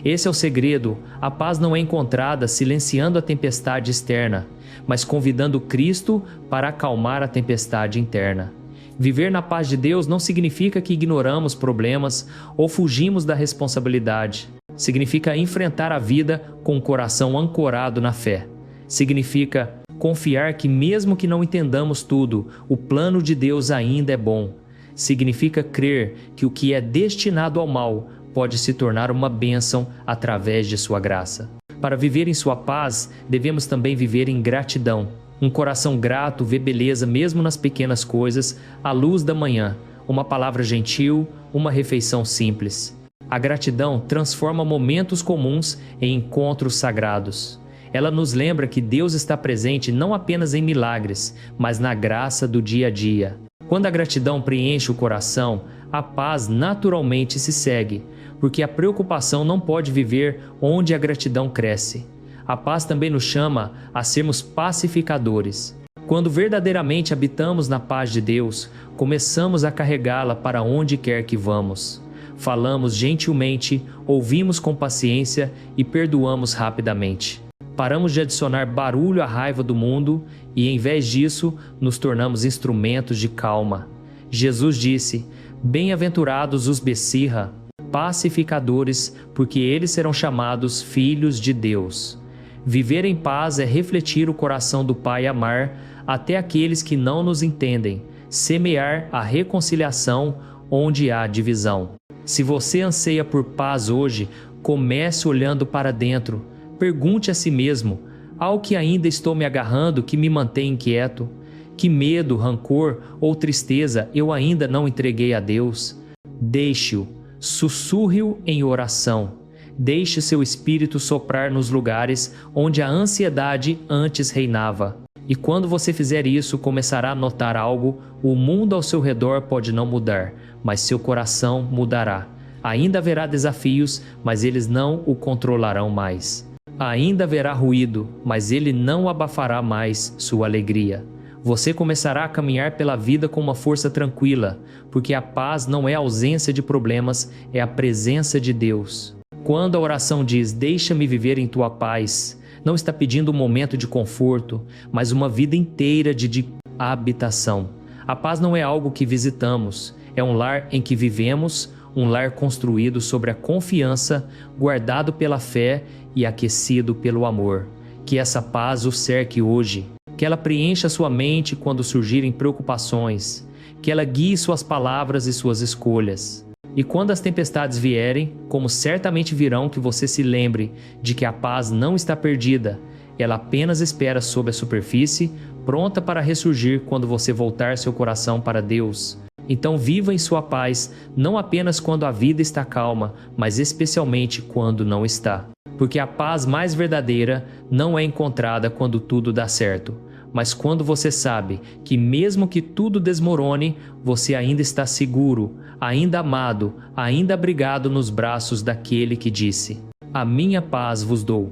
Esse é o segredo. A paz não é encontrada silenciando a tempestade externa, mas convidando Cristo para acalmar a tempestade interna. Viver na paz de Deus não significa que ignoramos problemas ou fugimos da responsabilidade. Significa enfrentar a vida com o coração ancorado na fé. Significa confiar que mesmo que não entendamos tudo, o plano de Deus ainda é bom. Significa crer que o que é destinado ao mal pode se tornar uma bênção através de sua graça. Para viver em sua paz, devemos também viver em gratidão. Um coração grato vê beleza mesmo nas pequenas coisas, à luz da manhã, uma palavra gentil, uma refeição simples. A gratidão transforma momentos comuns em encontros sagrados. Ela nos lembra que Deus está presente não apenas em milagres, mas na graça do dia a dia. Quando a gratidão preenche o coração, a paz naturalmente se segue, porque a preocupação não pode viver onde a gratidão cresce. A paz também nos chama a sermos pacificadores. Quando verdadeiramente habitamos na paz de Deus, começamos a carregá-la para onde quer que vamos. Falamos gentilmente, ouvimos com paciência e perdoamos rapidamente. Paramos de adicionar barulho à raiva do mundo e, em vez disso, nos tornamos instrumentos de calma. Jesus disse: "Bem-aventurados os Bessirra, pacificadores, porque eles serão chamados filhos de Deus." Viver em paz é refletir o coração do Pai e amar até aqueles que não nos entendem, semear a reconciliação onde há divisão. Se você anseia por paz hoje, comece olhando para dentro. Pergunte a si mesmo: ao que ainda estou me agarrando que me mantém inquieto? Que medo, rancor ou tristeza eu ainda não entreguei a Deus? Deixe-o, sussurre-o em oração. Deixe seu espírito soprar nos lugares onde a ansiedade antes reinava. E quando você fizer isso, começará a notar algo: o mundo ao seu redor pode não mudar, mas seu coração mudará. Ainda haverá desafios, mas eles não o controlarão mais. Ainda haverá ruído, mas ele não abafará mais sua alegria. Você começará a caminhar pela vida com uma força tranquila, porque a paz não é a ausência de problemas, é a presença de Deus. Quando a oração diz: "Deixa-me viver em tua paz", não está pedindo um momento de conforto, mas uma vida inteira de habitação. A paz não é algo que visitamos, é um lar em que vivemos, um lar construído sobre a confiança, guardado pela fé e aquecido pelo amor. Que essa paz o cerque hoje, que ela preencha sua mente quando surgirem preocupações, que ela guie suas palavras e suas escolhas. E quando as tempestades vierem, como certamente virão, que você se lembre de que a paz não está perdida, ela apenas espera sob a superfície, pronta para ressurgir quando você voltar seu coração para Deus. Então viva em sua paz, não apenas quando a vida está calma, mas especialmente quando não está. Porque a paz mais verdadeira não é encontrada quando tudo dá certo, mas quando você sabe que mesmo que tudo desmorone, você ainda está seguro, ainda amado, ainda abrigado nos braços daquele que disse: "A minha paz vos dou."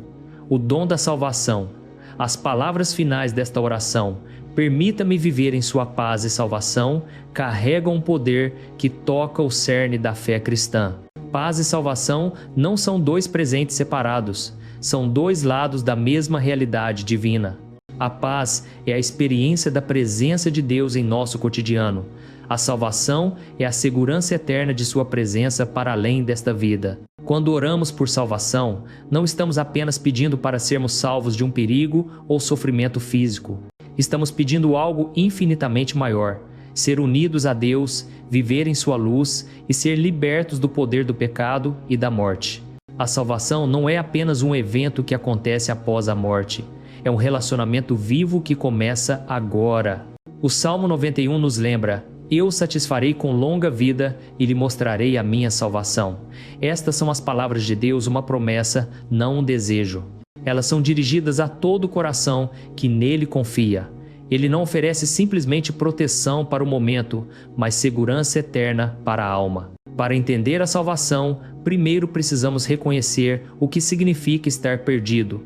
O dom da salvação. As palavras finais desta oração: "Permita-me viver em sua paz e salvação", carregam um poder que toca o cerne da fé cristã. Paz e salvação não são dois presentes separados, são dois lados da mesma realidade divina. A paz é a experiência da presença de Deus em nosso cotidiano. A salvação é a segurança eterna de sua presença para além desta vida. Quando oramos por salvação, não estamos apenas pedindo para sermos salvos de um perigo ou sofrimento físico. Estamos pedindo algo infinitamente maior: ser unidos a Deus, viver em sua luz e ser libertos do poder do pecado e da morte. A salvação não é apenas um evento que acontece após a morte. É um relacionamento vivo que começa agora. O Salmo 91 nos lembra: "Eu o satisfarei com longa vida e lhe mostrarei a minha salvação." Estas são as palavras de Deus, uma promessa, não um desejo. Elas são dirigidas a todo o coração que nele confia. Ele não oferece simplesmente proteção para o momento, mas segurança eterna para a alma. Para entender a salvação, primeiro precisamos reconhecer o que significa estar perdido.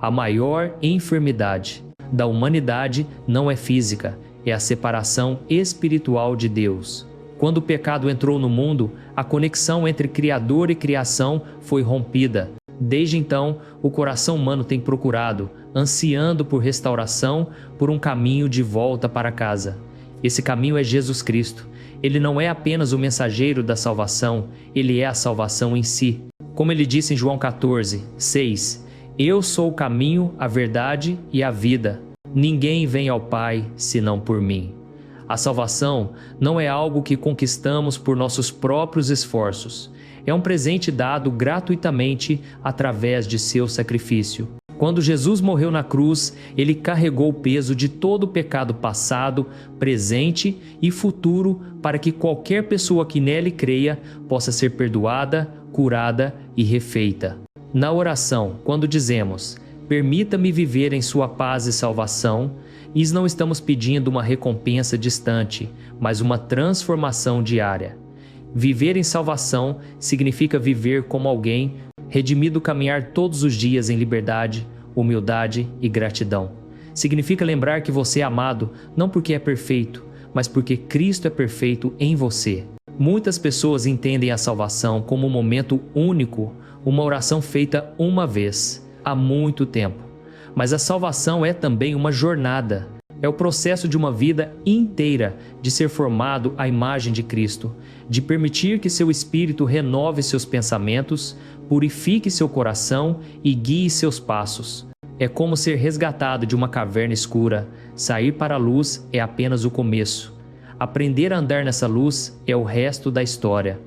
A maior enfermidade da humanidade não é física, é a separação espiritual de Deus. Quando o pecado entrou no mundo, a conexão entre Criador e criação foi rompida. Desde então, o coração humano tem procurado, ansiando por restauração, por um caminho de volta para casa. Esse caminho é Jesus Cristo. Ele não é apenas o mensageiro da salvação, ele é a salvação em si. Como ele disse em João 14, 6, "Eu sou o caminho, a verdade e a vida. Ninguém vem ao Pai senão por mim." A salvação não é algo que conquistamos por nossos próprios esforços. É um presente dado gratuitamente através de seu sacrifício. Quando Jesus morreu na cruz, ele carregou o peso de todo o pecado passado, presente e futuro para que qualquer pessoa que nele creia possa ser perdoada, curada e refeita. Na oração, quando dizemos: "Permita-me viver em sua paz e salvação", E não estamos pedindo uma recompensa distante, mas uma transformação diária. Viver em salvação significa viver como alguém redimido, caminhar todos os dias em liberdade, humildade e gratidão. Significa lembrar que você é amado não porque é perfeito, mas porque Cristo é perfeito em você. Muitas pessoas entendem a salvação como um momento único, uma oração feita uma vez, há muito tempo. Mas a salvação é também uma jornada. É o processo de uma vida inteira de ser formado à imagem de Cristo, de permitir que seu espírito renove seus pensamentos, purifique seu coração e guie seus passos. É como ser resgatado de uma caverna escura. Sair para a luz é apenas o começo. Aprender a andar nessa luz é o resto da história.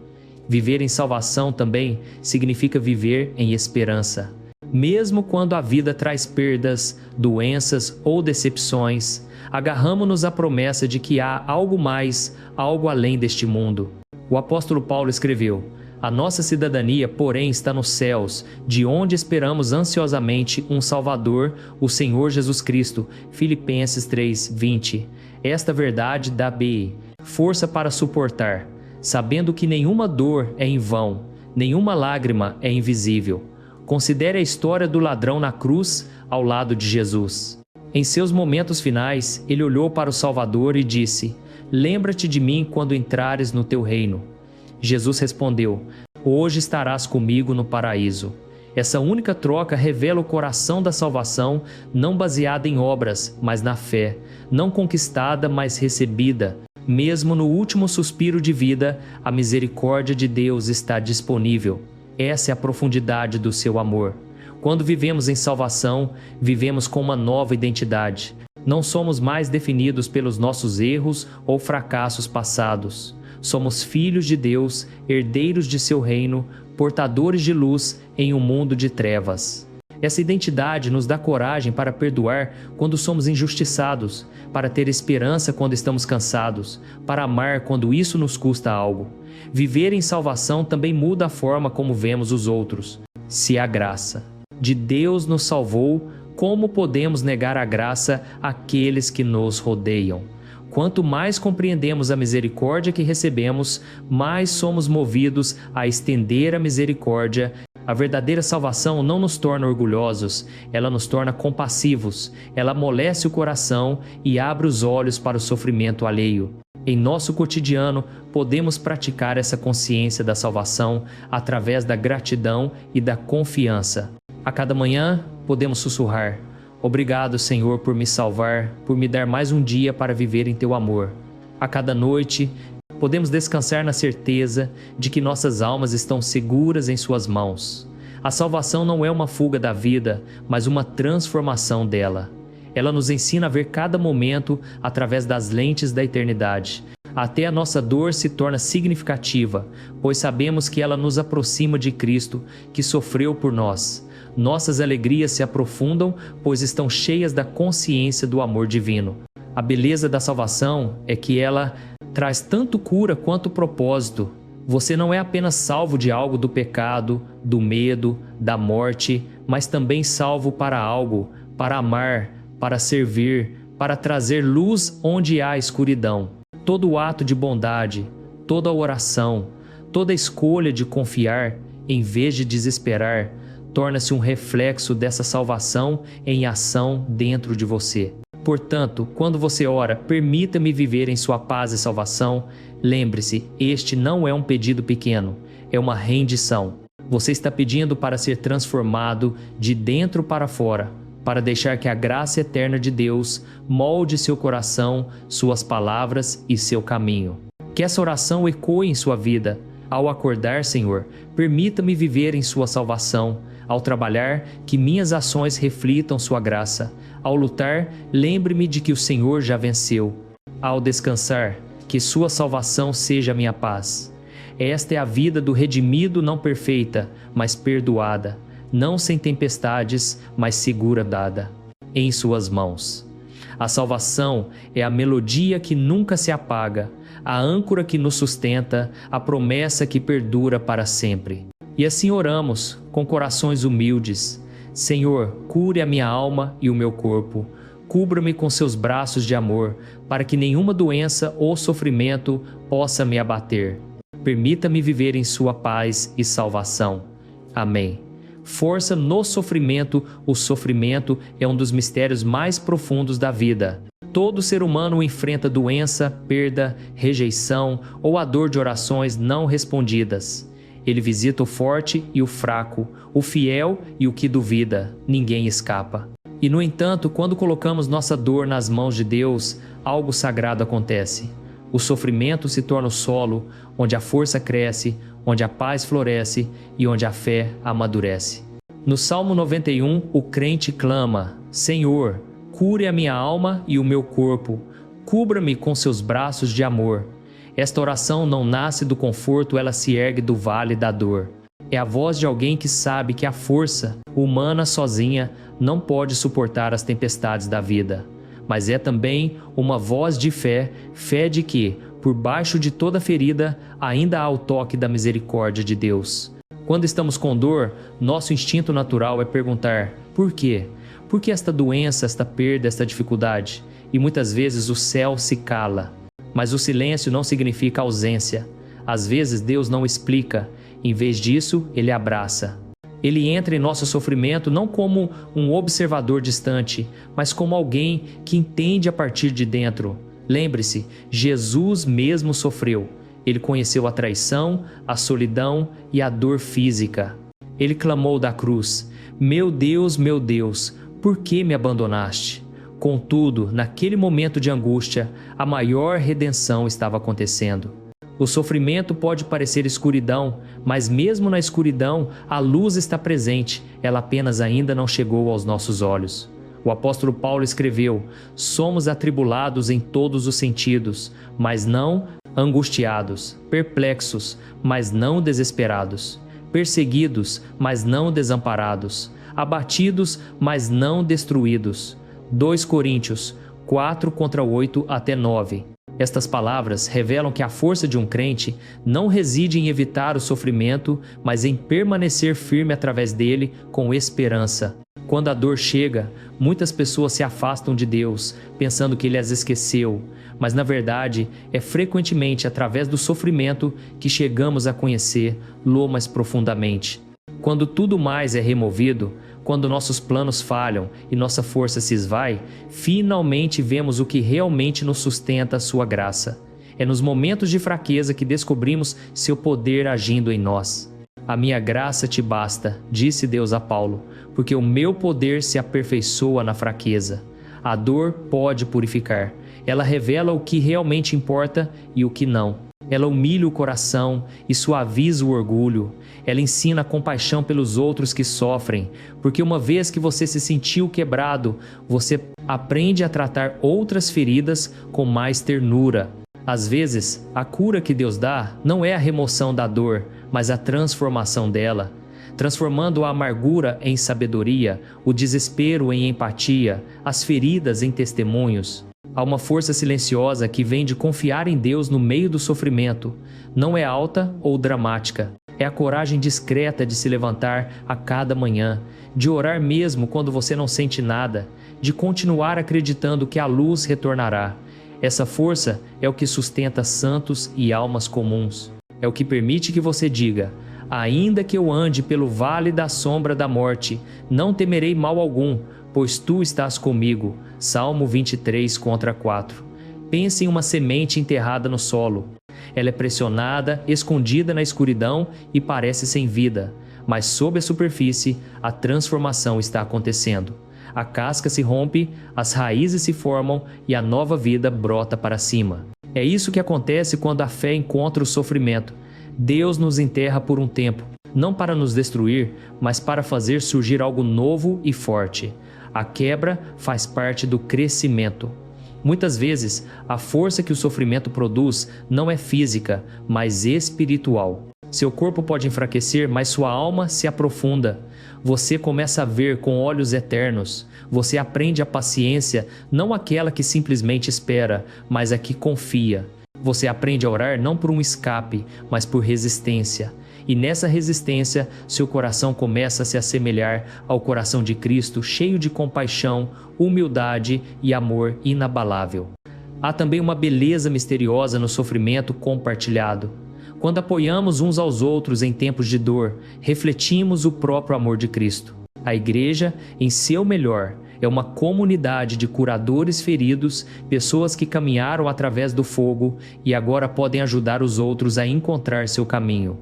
Viver em salvação também significa viver em esperança. Mesmo quando a vida traz perdas, doenças ou decepções, agarramo-nos à promessa de que há algo mais, algo além deste mundo. O apóstolo Paulo escreveu: "A nossa cidadania, porém, está nos céus, de onde esperamos ansiosamente um Salvador, o Senhor Jesus Cristo." Filipenses 3:20. Esta verdade dá-me força para suportar, sabendo que nenhuma dor é em vão, nenhuma lágrima é invisível. Considere a história do ladrão na cruz ao lado de Jesus. Em seus momentos finais, ele olhou para o Salvador e disse: "Lembra-te de mim quando entrares no teu reino." Jesus respondeu: "Hoje estarás comigo no paraíso." Essa única troca revela o coração da salvação, não baseada em obras, mas na fé, não conquistada, mas recebida. Mesmo no último suspiro de vida, a misericórdia de Deus está disponível. Essa é a profundidade do seu amor. Quando vivemos em salvação, vivemos com uma nova identidade. Não somos mais definidos pelos nossos erros ou fracassos passados. Somos filhos de Deus, herdeiros de seu reino, portadores de luz em um mundo de trevas. Essa identidade nos dá coragem para perdoar quando somos injustiçados, para ter esperança quando estamos cansados, para amar quando isso nos custa algo. Viver em salvação também muda a forma como vemos os outros. Se a graça de Deus nos salvou, como podemos negar a graça àqueles que nos rodeiam? Quanto mais compreendemos a misericórdia que recebemos, mais somos movidos a estender a misericórdia. A verdadeira salvação não nos torna orgulhosos, ela nos torna compassivos, ela amolece o coração e abre os olhos para o sofrimento alheio. Em nosso cotidiano, podemos praticar essa consciência da salvação através da gratidão e da confiança. A cada manhã, podemos sussurrar: "Obrigado, Senhor, por me salvar, por me dar mais um dia para viver em Teu amor." A cada noite, podemos descansar na certeza de que nossas almas estão seguras em Suas mãos. A salvação não é uma fuga da vida, mas uma transformação dela. Ela nos ensina a ver cada momento através das lentes da eternidade. Até a nossa dor se torna significativa, pois sabemos que ela nos aproxima de Cristo, que sofreu por nós. Nossas alegrias se aprofundam, pois estão cheias da consciência do amor divino. A beleza da salvação é que ela traz tanto cura quanto propósito. Você não é apenas salvo de algo do pecado, do medo, da morte, mas também salvo para algo, para amar, para servir, para trazer luz onde há escuridão. Todo ato de bondade, toda oração, toda escolha de confiar, em vez de desesperar, torna-se um reflexo dessa salvação em ação dentro de você. Portanto, quando você ora, permita-me viver em sua paz e salvação, lembre-se, este não é um pedido pequeno, é uma rendição. Você está pedindo para ser transformado de dentro para fora, para deixar que a graça eterna de Deus molde seu coração, suas palavras e seu caminho. Que essa oração ecoe em sua vida. Ao acordar, Senhor, permita-me viver em sua salvação. Ao trabalhar, que minhas ações reflitam sua graça. Ao lutar, lembre-me de que o Senhor já venceu. Ao descansar, que sua salvação seja minha paz. Esta é a vida do redimido, não perfeita, mas perdoada, não sem tempestades, mas segura dada, em suas mãos. A salvação é a melodia que nunca se apaga, a âncora que nos sustenta, a promessa que perdura para sempre. E assim oramos, com corações humildes: Senhor, cure a minha alma e o meu corpo, cubra-me com seus braços de amor, para que nenhuma doença ou sofrimento possa me abater. Permita-me viver em sua paz e salvação. Amém. Força no sofrimento. O sofrimento é um dos mistérios mais profundos da vida. Todo ser humano enfrenta doença, perda, rejeição ou a dor de orações não respondidas. Ele visita o forte e o fraco, o fiel e o que duvida. Ninguém escapa. E, no entanto, quando colocamos nossa dor nas mãos de Deus, algo sagrado acontece. O sofrimento se torna o solo onde a força cresce, onde a paz floresce e onde a fé amadurece. No Salmo 91, o crente clama: Senhor, cure a minha alma e o meu corpo, cubra-me com seus braços de amor. Esta oração não nasce do conforto, ela se ergue do vale da dor. É a voz de alguém que sabe que a força humana sozinha não pode suportar as tempestades da vida. Mas é também uma voz de fé, fé de que, por baixo de toda ferida, ainda há o toque da misericórdia de Deus. Quando estamos com dor, nosso instinto natural é perguntar: por quê? Por que esta doença, esta perda, esta dificuldade? E muitas vezes o céu se cala. Mas o silêncio não significa ausência. Às vezes Deus não explica, em vez disso, Ele abraça. Ele entra em nosso sofrimento não como um observador distante, mas como alguém que entende a partir de dentro. Lembre-se, Jesus mesmo sofreu. Ele conheceu a traição, a solidão e a dor física. Ele clamou da cruz: meu Deus, por que me abandonaste? Contudo, naquele momento de angústia, a maior redenção estava acontecendo. O sofrimento pode parecer escuridão, mas mesmo na escuridão, a luz está presente, ela apenas ainda não chegou aos nossos olhos. O apóstolo Paulo escreveu: somos atribulados em todos os sentidos, mas não angustiados, perplexos, mas não desesperados, perseguidos, mas não desamparados, abatidos, mas não destruídos. 2 Coríntios 4:8-9. Estas palavras revelam que a força de um crente não reside em evitar o sofrimento, mas em permanecer firme através dele com esperança. Quando a dor chega, muitas pessoas se afastam de Deus, pensando que Ele as esqueceu, mas na verdade é frequentemente através do sofrimento que chegamos a conhecê-lo mais profundamente. Quando tudo mais é removido, quando nossos planos falham e nossa força se esvai, finalmente vemos o que realmente nos sustenta a sua graça. É nos momentos de fraqueza que descobrimos seu poder agindo em nós. A minha graça te basta, disse Deus a Paulo, porque o meu poder se aperfeiçoa na fraqueza. A dor pode purificar. Ela revela o que realmente importa e o que não. Ela humilha o coração e suaviza o orgulho. Ela ensina a compaixão pelos outros que sofrem, porque uma vez que você se sentiu quebrado, você aprende a tratar outras feridas com mais ternura. Às vezes, a cura que Deus dá não é a remoção da dor, mas a transformação dela, transformando a amargura em sabedoria, o desespero em empatia, as feridas em testemunhos. Há uma força silenciosa que vem de confiar em Deus no meio do sofrimento. Não é alta ou dramática. É a coragem discreta de se levantar a cada manhã, de orar mesmo quando você não sente nada, de continuar acreditando que a luz retornará. Essa força é o que sustenta santos e almas comuns. É o que permite que você diga: ainda que eu ande pelo vale da sombra da morte, não temerei mal algum, pois tu estás comigo. Salmo 23:4. Pense em uma semente enterrada no solo. Ela é pressionada, escondida na escuridão e parece sem vida, mas sob a superfície, a transformação está acontecendo. A casca se rompe, as raízes se formam e a nova vida brota para cima. É isso que acontece quando a fé encontra o sofrimento. Deus nos enterra por um tempo, não para nos destruir, mas para fazer surgir algo novo e forte. A quebra faz parte do crescimento. Muitas vezes, a força que o sofrimento produz não é física, mas espiritual. Seu corpo pode enfraquecer, mas sua alma se aprofunda. Você começa a ver com olhos eternos. Você aprende a paciência, não aquela que simplesmente espera, mas a que confia. Você aprende a orar não por um escape, mas por resistência. E nessa resistência, seu coração começa a se assemelhar ao coração de Cristo, cheio de compaixão, humildade e amor inabalável. Há também uma beleza misteriosa no sofrimento compartilhado. Quando apoiamos uns aos outros em tempos de dor, refletimos o próprio amor de Cristo. A igreja, em seu melhor, é uma comunidade de curadores feridos, pessoas que caminharam através do fogo e agora podem ajudar os outros a encontrar seu caminho.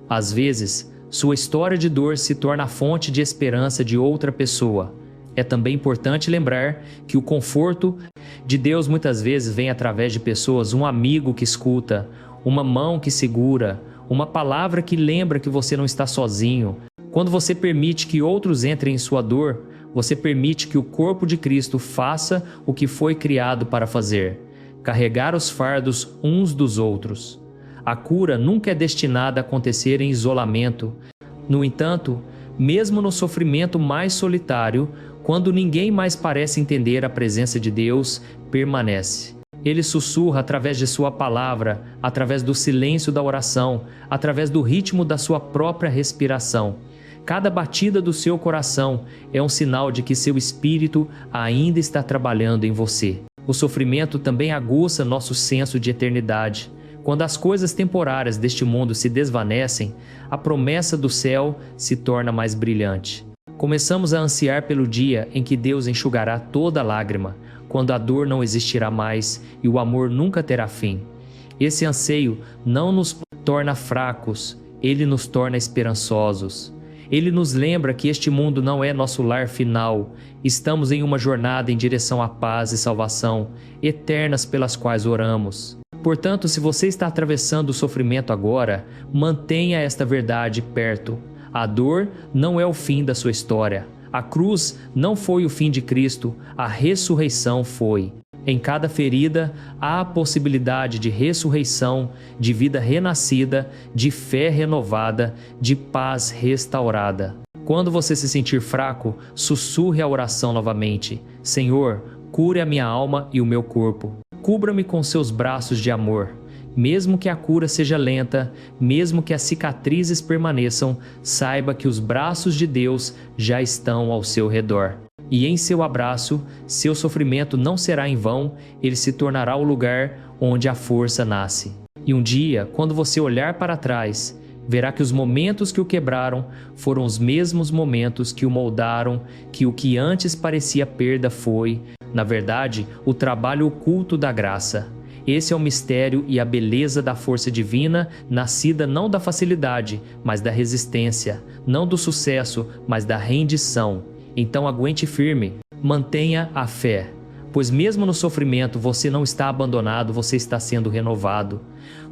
Às vezes, sua história de dor se torna a fonte de esperança de outra pessoa. É também importante lembrar que o conforto de Deus muitas vezes vem através de pessoas, um amigo que escuta, uma mão que segura, uma palavra que lembra que você não está sozinho. Quando você permite que outros entrem em sua dor, você permite que o corpo de Cristo faça o que foi criado para fazer: carregar os fardos uns dos outros. A cura nunca é destinada a acontecer em isolamento. No entanto, mesmo no sofrimento mais solitário, quando ninguém mais parece entender a presença de Deus, permanece. Ele sussurra através de sua palavra, através do silêncio da oração, através do ritmo da sua própria respiração. Cada batida do seu coração é um sinal de que seu espírito ainda está trabalhando em você. O sofrimento também aguça nosso senso de eternidade. Quando as coisas temporárias deste mundo se desvanecem, a promessa do céu se torna mais brilhante. Começamos a ansiar pelo dia em que Deus enxugará toda lágrima, quando a dor não existirá mais e o amor nunca terá fim. Esse anseio não nos torna fracos, ele nos torna esperançosos. Ele nos lembra que este mundo não é nosso lar final. Estamos em uma jornada em direção à paz e salvação, eternas pelas quais oramos. Portanto, se você está atravessando o sofrimento agora, mantenha esta verdade perto. A dor não é o fim da sua história. A cruz não foi o fim de Cristo, a ressurreição foi. Em cada ferida há a possibilidade de ressurreição, de vida renascida, de fé renovada, de paz restaurada. Quando você se sentir fraco, sussurre a oração novamente: Senhor, cure a minha alma e o meu corpo. Cubra-me com seus braços de amor. Mesmo que a cura seja lenta, mesmo que as cicatrizes permaneçam, saiba que os braços de Deus já estão ao seu redor. E em seu abraço, seu sofrimento não será em vão, ele se tornará o lugar onde a força nasce. E um dia, quando você olhar para trás, verá que os momentos que o quebraram foram os mesmos momentos que o moldaram, que o que antes parecia perda foi, na verdade, o trabalho oculto da graça. Esse é o mistério e a beleza da força divina, nascida não da facilidade, mas da resistência, não do sucesso, mas da rendição. Então aguente firme, mantenha a fé, pois mesmo no sofrimento você não está abandonado, você está sendo renovado.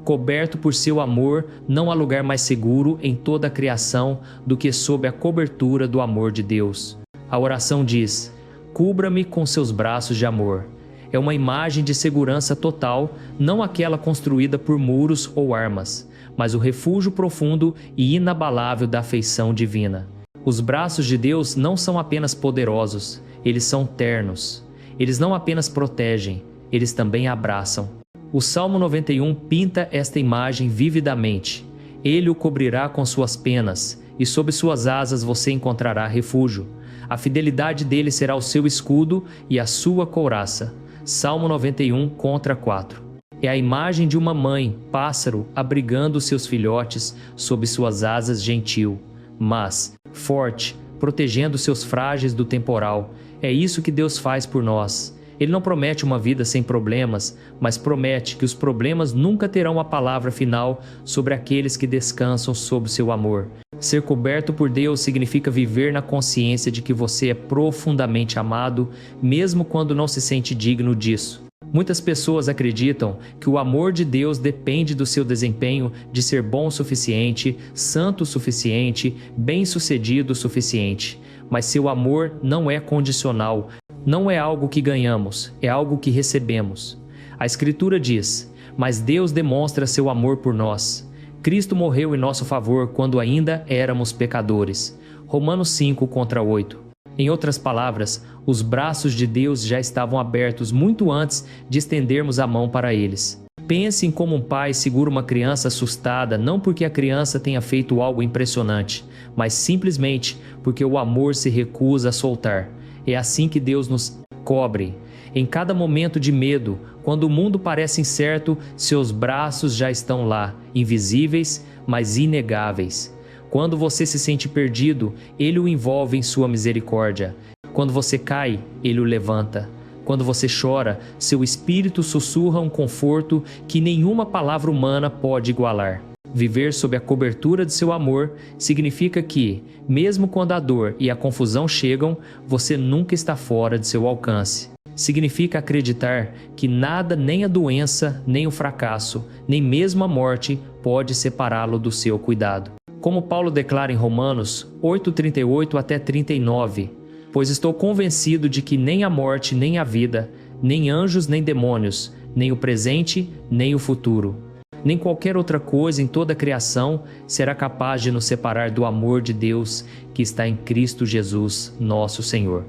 Coberto por seu amor, não há lugar mais seguro em toda a criação do que sob a cobertura do amor de Deus. A oração diz: cubra-me com seus braços de amor. É uma imagem de segurança total, não aquela construída por muros ou armas, mas o refúgio profundo e inabalável da afeição divina. Os braços de Deus não são apenas poderosos, eles são ternos. Eles não apenas protegem, eles também abraçam. O Salmo 91 pinta esta imagem vividamente. Ele o cobrirá com suas penas, e sob suas asas você encontrará refúgio. A fidelidade dele será o seu escudo e a sua couraça. Salmo 91, contra 4. É a imagem de uma mãe, pássaro, abrigando seus filhotes sob suas asas gentil, mas forte, protegendo seus frágeis do temporal. É isso que Deus faz por nós. Ele não promete uma vida sem problemas, mas promete que os problemas nunca terão a palavra final sobre aqueles que descansam sob seu amor. Ser coberto por Deus significa viver na consciência de que você é profundamente amado, mesmo quando não se sente digno disso. Muitas pessoas acreditam que o amor de Deus depende do seu desempenho de ser bom o suficiente, santo o suficiente, bem-sucedido o suficiente. Mas seu amor não é condicional, não é algo que ganhamos, é algo que recebemos. A Escritura diz: mas Deus demonstra seu amor por nós. Cristo morreu em nosso favor quando ainda éramos pecadores. Romanos 5, contra 8. Em outras palavras, os braços de Deus já estavam abertos muito antes de estendermos a mão para eles. Pense em como um pai segura uma criança assustada, não porque a criança tenha feito algo impressionante, mas simplesmente porque o amor se recusa a soltar. É assim que Deus nos cobre. Em cada momento de medo, quando o mundo parece incerto, seus braços já estão lá, invisíveis, mas inegáveis. Quando você se sente perdido, Ele o envolve em sua misericórdia. Quando você cai, Ele o levanta. Quando você chora, seu espírito sussurra um conforto que nenhuma palavra humana pode igualar. Viver sob a cobertura de seu amor significa que, mesmo quando a dor e a confusão chegam, você nunca está fora de seu alcance. Significa acreditar que nada, nem a doença, nem o fracasso, nem mesmo a morte, pode separá-lo do seu cuidado. Como Paulo declara em Romanos 8:38 até 39, pois estou convencido de que nem a morte, nem a vida, nem anjos, nem demônios, nem o presente, nem o futuro, nem qualquer outra coisa em toda a criação será capaz de nos separar do amor de Deus que está em Cristo Jesus, nosso Senhor.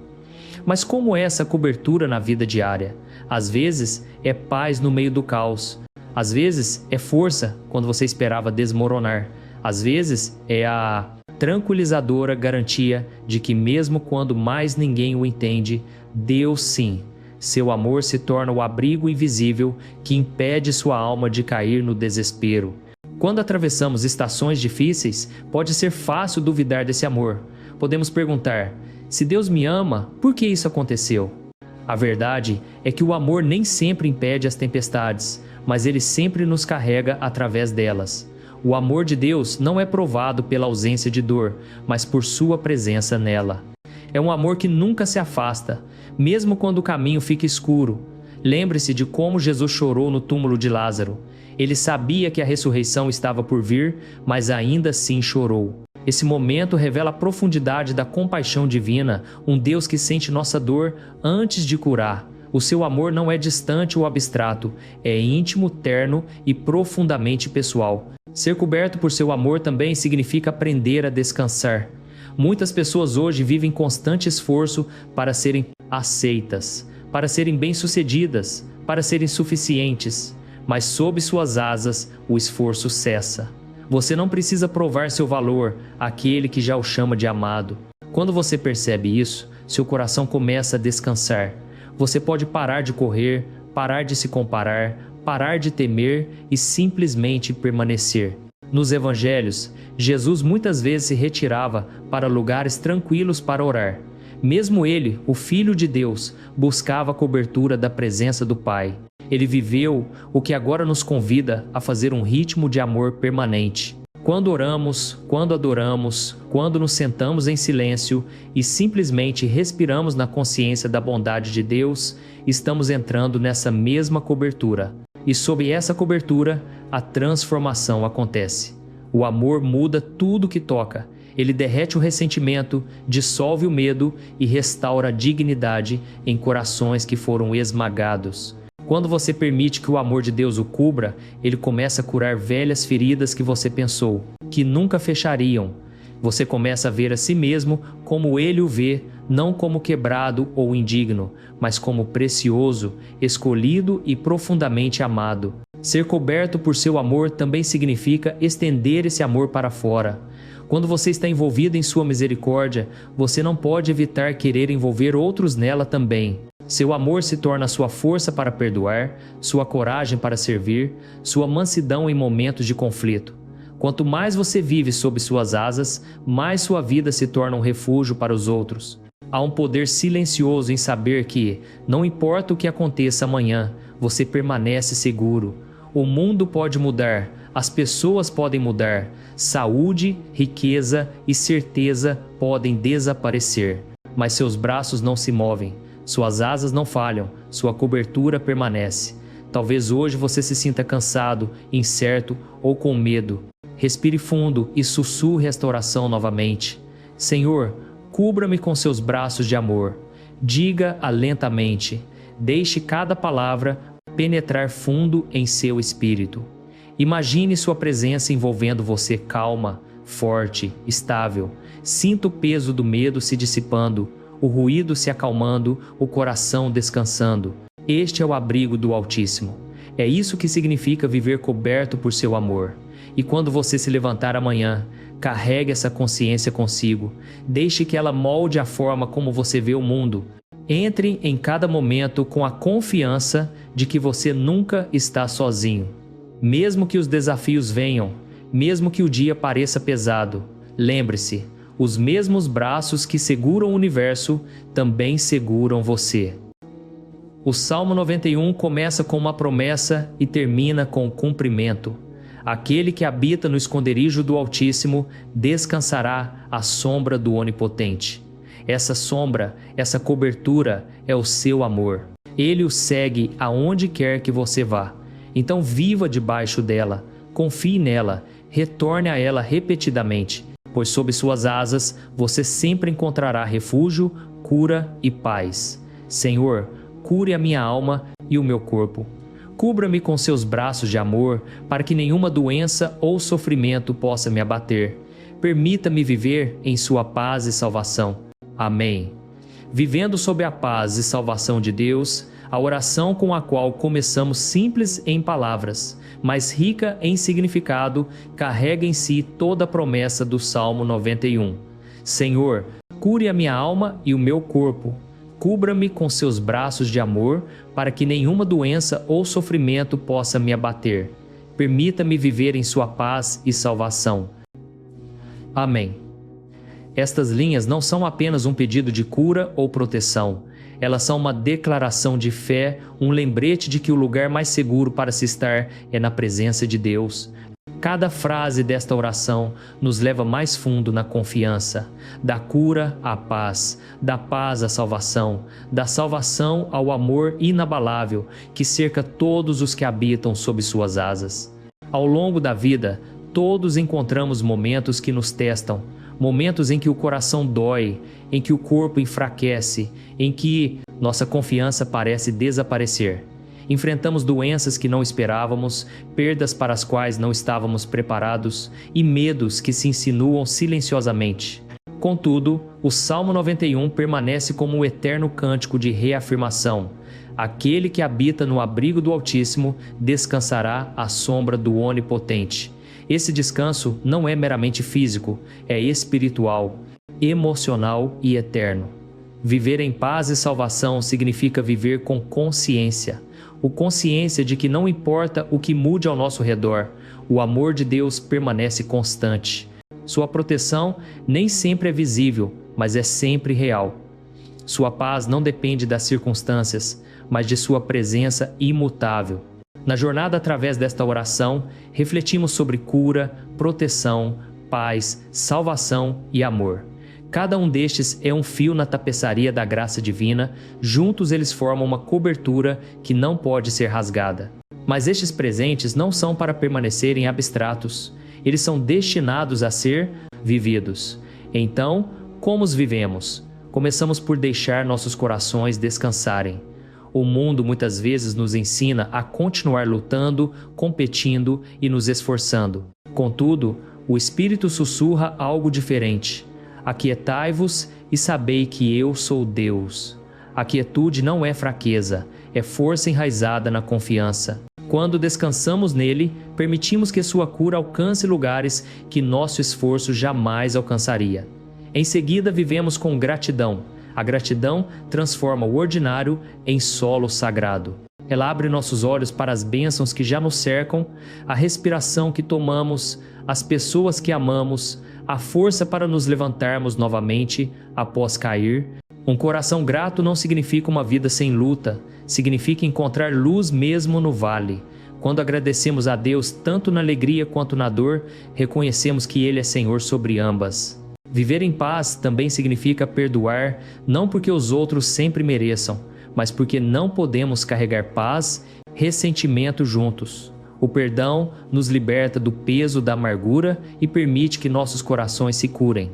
Mas como é essa cobertura na vida diária? Às vezes é paz no meio do caos. Às vezes é força quando você esperava desmoronar. Às vezes é a tranquilizadora garantia de que mesmo quando mais ninguém o entende, Deus sim, seu amor se torna o abrigo invisível que impede sua alma de cair no desespero. Quando atravessamos estações difíceis, pode ser fácil duvidar desse amor. Podemos perguntar: se Deus me ama, por que isso aconteceu? A verdade é que o amor nem sempre impede as tempestades, mas ele sempre nos carrega através delas. O amor de Deus não é provado pela ausência de dor, mas por sua presença nela. É um amor que nunca se afasta, mesmo quando o caminho fica escuro. Lembre-se de como Jesus chorou no túmulo de Lázaro. Ele sabia que a ressurreição estava por vir, mas ainda assim chorou. Esse momento revela a profundidade da compaixão divina, um Deus que sente nossa dor antes de curar. O seu amor não é distante ou abstrato, é íntimo, terno e profundamente pessoal. Ser coberto por seu amor também significa aprender a descansar. Muitas pessoas hoje vivem constante esforço para serem aceitas, para serem bem-sucedidas, para serem suficientes, mas sob suas asas o esforço cessa. Você não precisa provar seu valor àquele que já o chama de amado. Quando você percebe isso, seu coração começa a descansar. Você pode parar de correr, parar de se comparar, parar de temer e simplesmente permanecer. Nos evangelhos, Jesus muitas vezes se retirava para lugares tranquilos para orar. Mesmo ele, o Filho de Deus, buscava a cobertura da presença do Pai. Ele viveu o que agora nos convida a fazer um ritmo de amor permanente. Quando oramos, quando adoramos, quando nos sentamos em silêncio e simplesmente respiramos na consciência da bondade de Deus, estamos entrando nessa mesma cobertura. E sob essa cobertura, a transformação acontece. O amor muda tudo que toca. Ele derrete o ressentimento, dissolve o medo e restaura a dignidade em corações que foram esmagados. Quando você permite que o amor de Deus o cubra, ele começa a curar velhas feridas que você pensou que nunca fechariam. Você começa a ver a si mesmo como ele o vê, não como quebrado ou indigno, mas como precioso, escolhido e profundamente amado. Ser coberto por seu amor também significa estender esse amor para fora. Quando você está envolvido em sua misericórdia, você não pode evitar querer envolver outros nela também. Seu amor se torna sua força para perdoar, sua coragem para servir, sua mansidão em momentos de conflito. Quanto mais você vive sob suas asas, mais sua vida se torna um refúgio para os outros. Há um poder silencioso em saber que, não importa o que aconteça amanhã, você permanece seguro. O mundo pode mudar, as pessoas podem mudar, saúde, riqueza e certeza podem desaparecer, mas seus braços não se movem. Suas asas não falham, sua cobertura permanece. Talvez hoje você se sinta cansado, incerto ou com medo. Respire fundo e sussurre esta oração novamente. Senhor, cubra-me com seus braços de amor. Diga-a lentamente. Deixe cada palavra penetrar fundo em seu espírito. Imagine sua presença envolvendo você calma, forte, estável. Sinta o peso do medo se dissipando, o ruído se acalmando, o coração descansando. Este é o abrigo do Altíssimo. É isso que significa viver coberto por seu amor. E quando você se levantar amanhã, carregue essa consciência consigo. Deixe que ela molde a forma como você vê o mundo. Entre em cada momento com a confiança de que você nunca está sozinho. Mesmo que os desafios venham, mesmo que o dia pareça pesado, lembre-se, os mesmos braços que seguram o universo também seguram você. O Salmo 91 começa com uma promessa e termina com o cumprimento. Aquele que habita no esconderijo do Altíssimo descansará à sombra do Onipotente. Essa sombra, essa cobertura é o seu amor. Ele o segue aonde quer que você vá. Então viva debaixo dela, confie nela, retorne a ela repetidamente, pois sob suas asas você sempre encontrará refúgio, cura e paz. Senhor, cure a minha alma e o meu corpo. Cubra-me com seus braços de amor, para que nenhuma doença ou sofrimento possa me abater. Permita-me viver em sua paz e salvação. Amém. Vivendo sob a paz e salvação de Deus, a oração com a qual começamos simples em palavras, mas rica em significado, carrega em si toda a promessa do Salmo 91. Senhor, cure a minha alma e o meu corpo. Cubra-me com seus braços de amor, para que nenhuma doença ou sofrimento possa me abater. Permita-me viver em sua paz e salvação. Amém. Estas linhas não são apenas um pedido de cura ou proteção. Elas são uma declaração de fé, um lembrete de que o lugar mais seguro para se estar é na presença de Deus. Cada frase desta oração nos leva mais fundo na confiança, da cura à paz, da paz à salvação, da salvação ao amor inabalável que cerca todos os que habitam sob suas asas. Ao longo da vida, todos encontramos momentos que nos testam, momentos em que o coração dói, em que o corpo enfraquece, em que nossa confiança parece desaparecer. Enfrentamos doenças que não esperávamos, perdas para as quais não estávamos preparados e medos que se insinuam silenciosamente. Contudo, o Salmo 91 permanece como um eterno cântico de reafirmação. Aquele que habita no abrigo do Altíssimo descansará à sombra do Onipotente. Esse descanso não é meramente físico, é espiritual, emocional e eterno. Viver em paz e salvação significa viver com consciência. O consciência de que não importa o que mude ao nosso redor, o amor de Deus permanece constante. Sua proteção nem sempre é visível, mas é sempre real. Sua paz não depende das circunstâncias, mas de sua presença imutável. Na jornada através desta oração, refletimos sobre cura, proteção, paz, salvação e amor. Cada um destes é um fio na tapeçaria da graça divina, juntos eles formam uma cobertura que não pode ser rasgada. Mas estes presentes não são para permanecerem abstratos, eles são destinados a ser vividos. Então, como os vivemos? Começamos por deixar nossos corações descansarem. O mundo muitas vezes nos ensina a continuar lutando, competindo e nos esforçando. Contudo, o Espírito sussurra algo diferente. Aquietai-vos e sabei que eu sou Deus. A quietude não é fraqueza, é força enraizada na confiança. Quando descansamos nele, permitimos que sua cura alcance lugares que nosso esforço jamais alcançaria. Em seguida, vivemos com gratidão. A gratidão transforma o ordinário em solo sagrado. Ela abre nossos olhos para as bênçãos que já nos cercam, a respiração que tomamos, as pessoas que amamos, a força para nos levantarmos novamente após cair. Um coração grato não significa uma vida sem luta, significa encontrar luz mesmo no vale. Quando agradecemos a Deus tanto na alegria quanto na dor, reconhecemos que Ele é Senhor sobre ambas. Viver em paz também significa perdoar, não porque os outros sempre mereçam, mas porque não podemos carregar paz, ressentimento juntos. O perdão nos liberta do peso da amargura e permite que nossos corações se curem.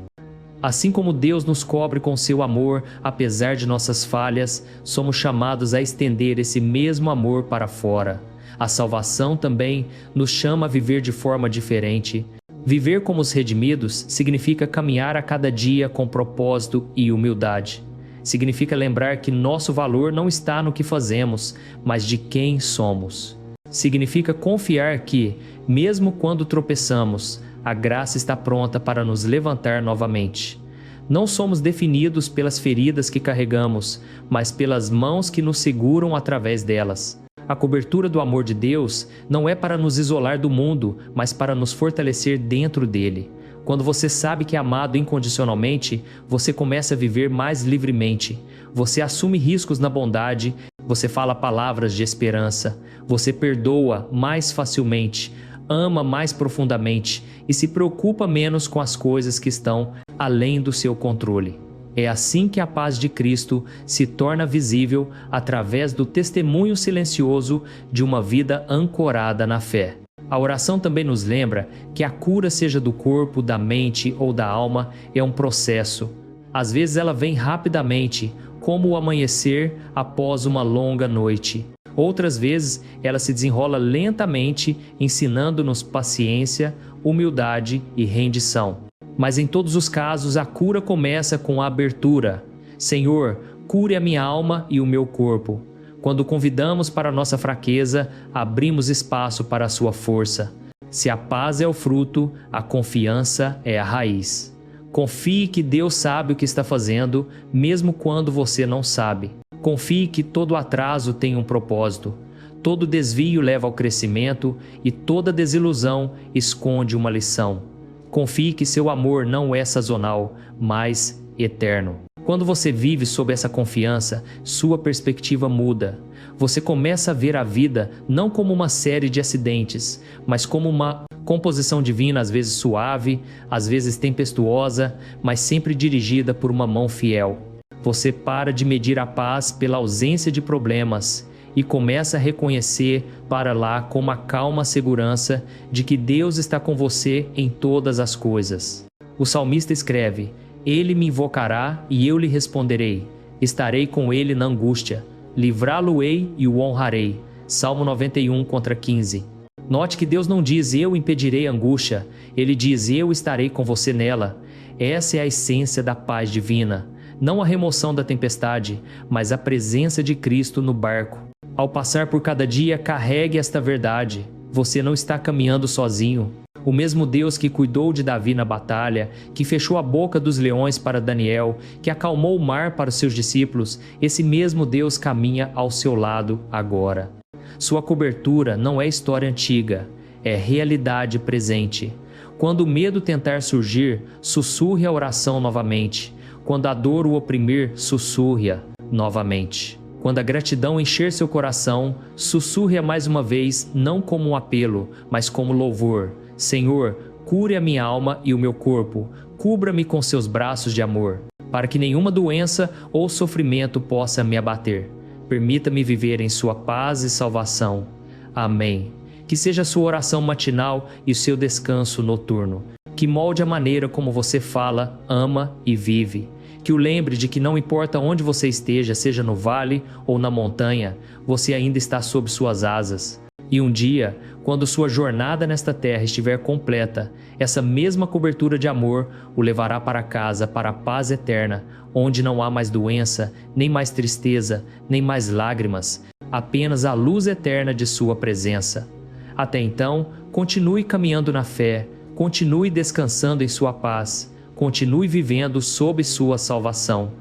Assim como Deus nos cobre com seu amor, apesar de nossas falhas, somos chamados a estender esse mesmo amor para fora. A salvação também nos chama a viver de forma diferente. Viver como os redimidos significa caminhar a cada dia com propósito e humildade. Significa lembrar que nosso valor não está no que fazemos, mas de quem somos. Significa confiar que, mesmo quando tropeçamos, a graça está pronta para nos levantar novamente. Não somos definidos pelas feridas que carregamos, mas pelas mãos que nos seguram através delas. A cobertura do amor de Deus não é para nos isolar do mundo, mas para nos fortalecer dentro dele. Quando você sabe que é amado incondicionalmente, você começa a viver mais livremente. Você assume riscos na bondade, você fala palavras de esperança, você perdoa mais facilmente, ama mais profundamente e se preocupa menos com as coisas que estão além do seu controle. É assim que a paz de Cristo se torna visível através do testemunho silencioso de uma vida ancorada na fé. A oração também nos lembra que a cura, seja do corpo, da mente ou da alma, é um processo. Às vezes ela vem rapidamente, como o amanhecer após uma longa noite. Outras vezes ela se desenrola lentamente, ensinando-nos paciência, humildade e rendição. Mas em todos os casos a cura começa com a abertura. Senhor, cure a minha alma e o meu corpo. Quando convidamos para a nossa fraqueza, abrimos espaço para a sua força. Se a paz é o fruto, a confiança é a raiz. Confie que Deus sabe o que está fazendo, mesmo quando você não sabe. Confie que todo atraso tem um propósito. Todo desvio leva ao crescimento e toda desilusão esconde uma lição. Confie que seu amor não é sazonal, mas eterno. Quando você vive sob essa confiança, sua perspectiva muda. Você começa a ver a vida não como uma série de acidentes, mas como uma composição divina, às vezes suave, às vezes tempestuosa, mas sempre dirigida por uma mão fiel. Você para de medir a paz pela ausência de problemas e começa a reconhecer para lá com uma calma segurança de que Deus está com você em todas as coisas. O salmista escreve: Ele me invocará e eu lhe responderei. Estarei com ele na angústia. Livrá-lo-ei e o honrarei. Salmo 91:15. Note que Deus não diz eu impedirei a angústia. Ele diz eu estarei com você nela. Essa é a essência da paz divina. Não a remoção da tempestade, mas a presença de Cristo no barco. Ao passar por cada dia, carregue esta verdade. Você não está caminhando sozinho. O mesmo Deus que cuidou de Davi na batalha, que fechou a boca dos leões para Daniel, que acalmou o mar para os seus discípulos, esse mesmo Deus caminha ao seu lado agora. Sua cobertura não é história antiga, é realidade presente. Quando o medo tentar surgir, sussurre a oração novamente. Quando a dor o oprimir, sussurre-a novamente. Quando a gratidão encher seu coração, sussurre-a mais uma vez, não como um apelo, mas como louvor. Senhor, cure a minha alma e o meu corpo, cubra-me com seus braços de amor, para que nenhuma doença ou sofrimento possa me abater. Permita-me viver em sua paz e salvação. Amém. Que seja a sua oração matinal e o seu descanso noturno. Que molde a maneira como você fala, ama e vive. Que o lembre de que não importa onde você esteja, seja no vale ou na montanha, você ainda está sob suas asas. E um dia, quando sua jornada nesta terra estiver completa, essa mesma cobertura de amor o levará para casa, para a paz eterna, onde não há mais doença, nem mais tristeza, nem mais lágrimas, apenas a luz eterna de sua presença. Até então, continue caminhando na fé, continue descansando em sua paz, continue vivendo sob sua salvação,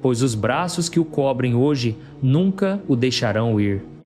pois os braços que o cobrem hoje nunca o deixarão ir.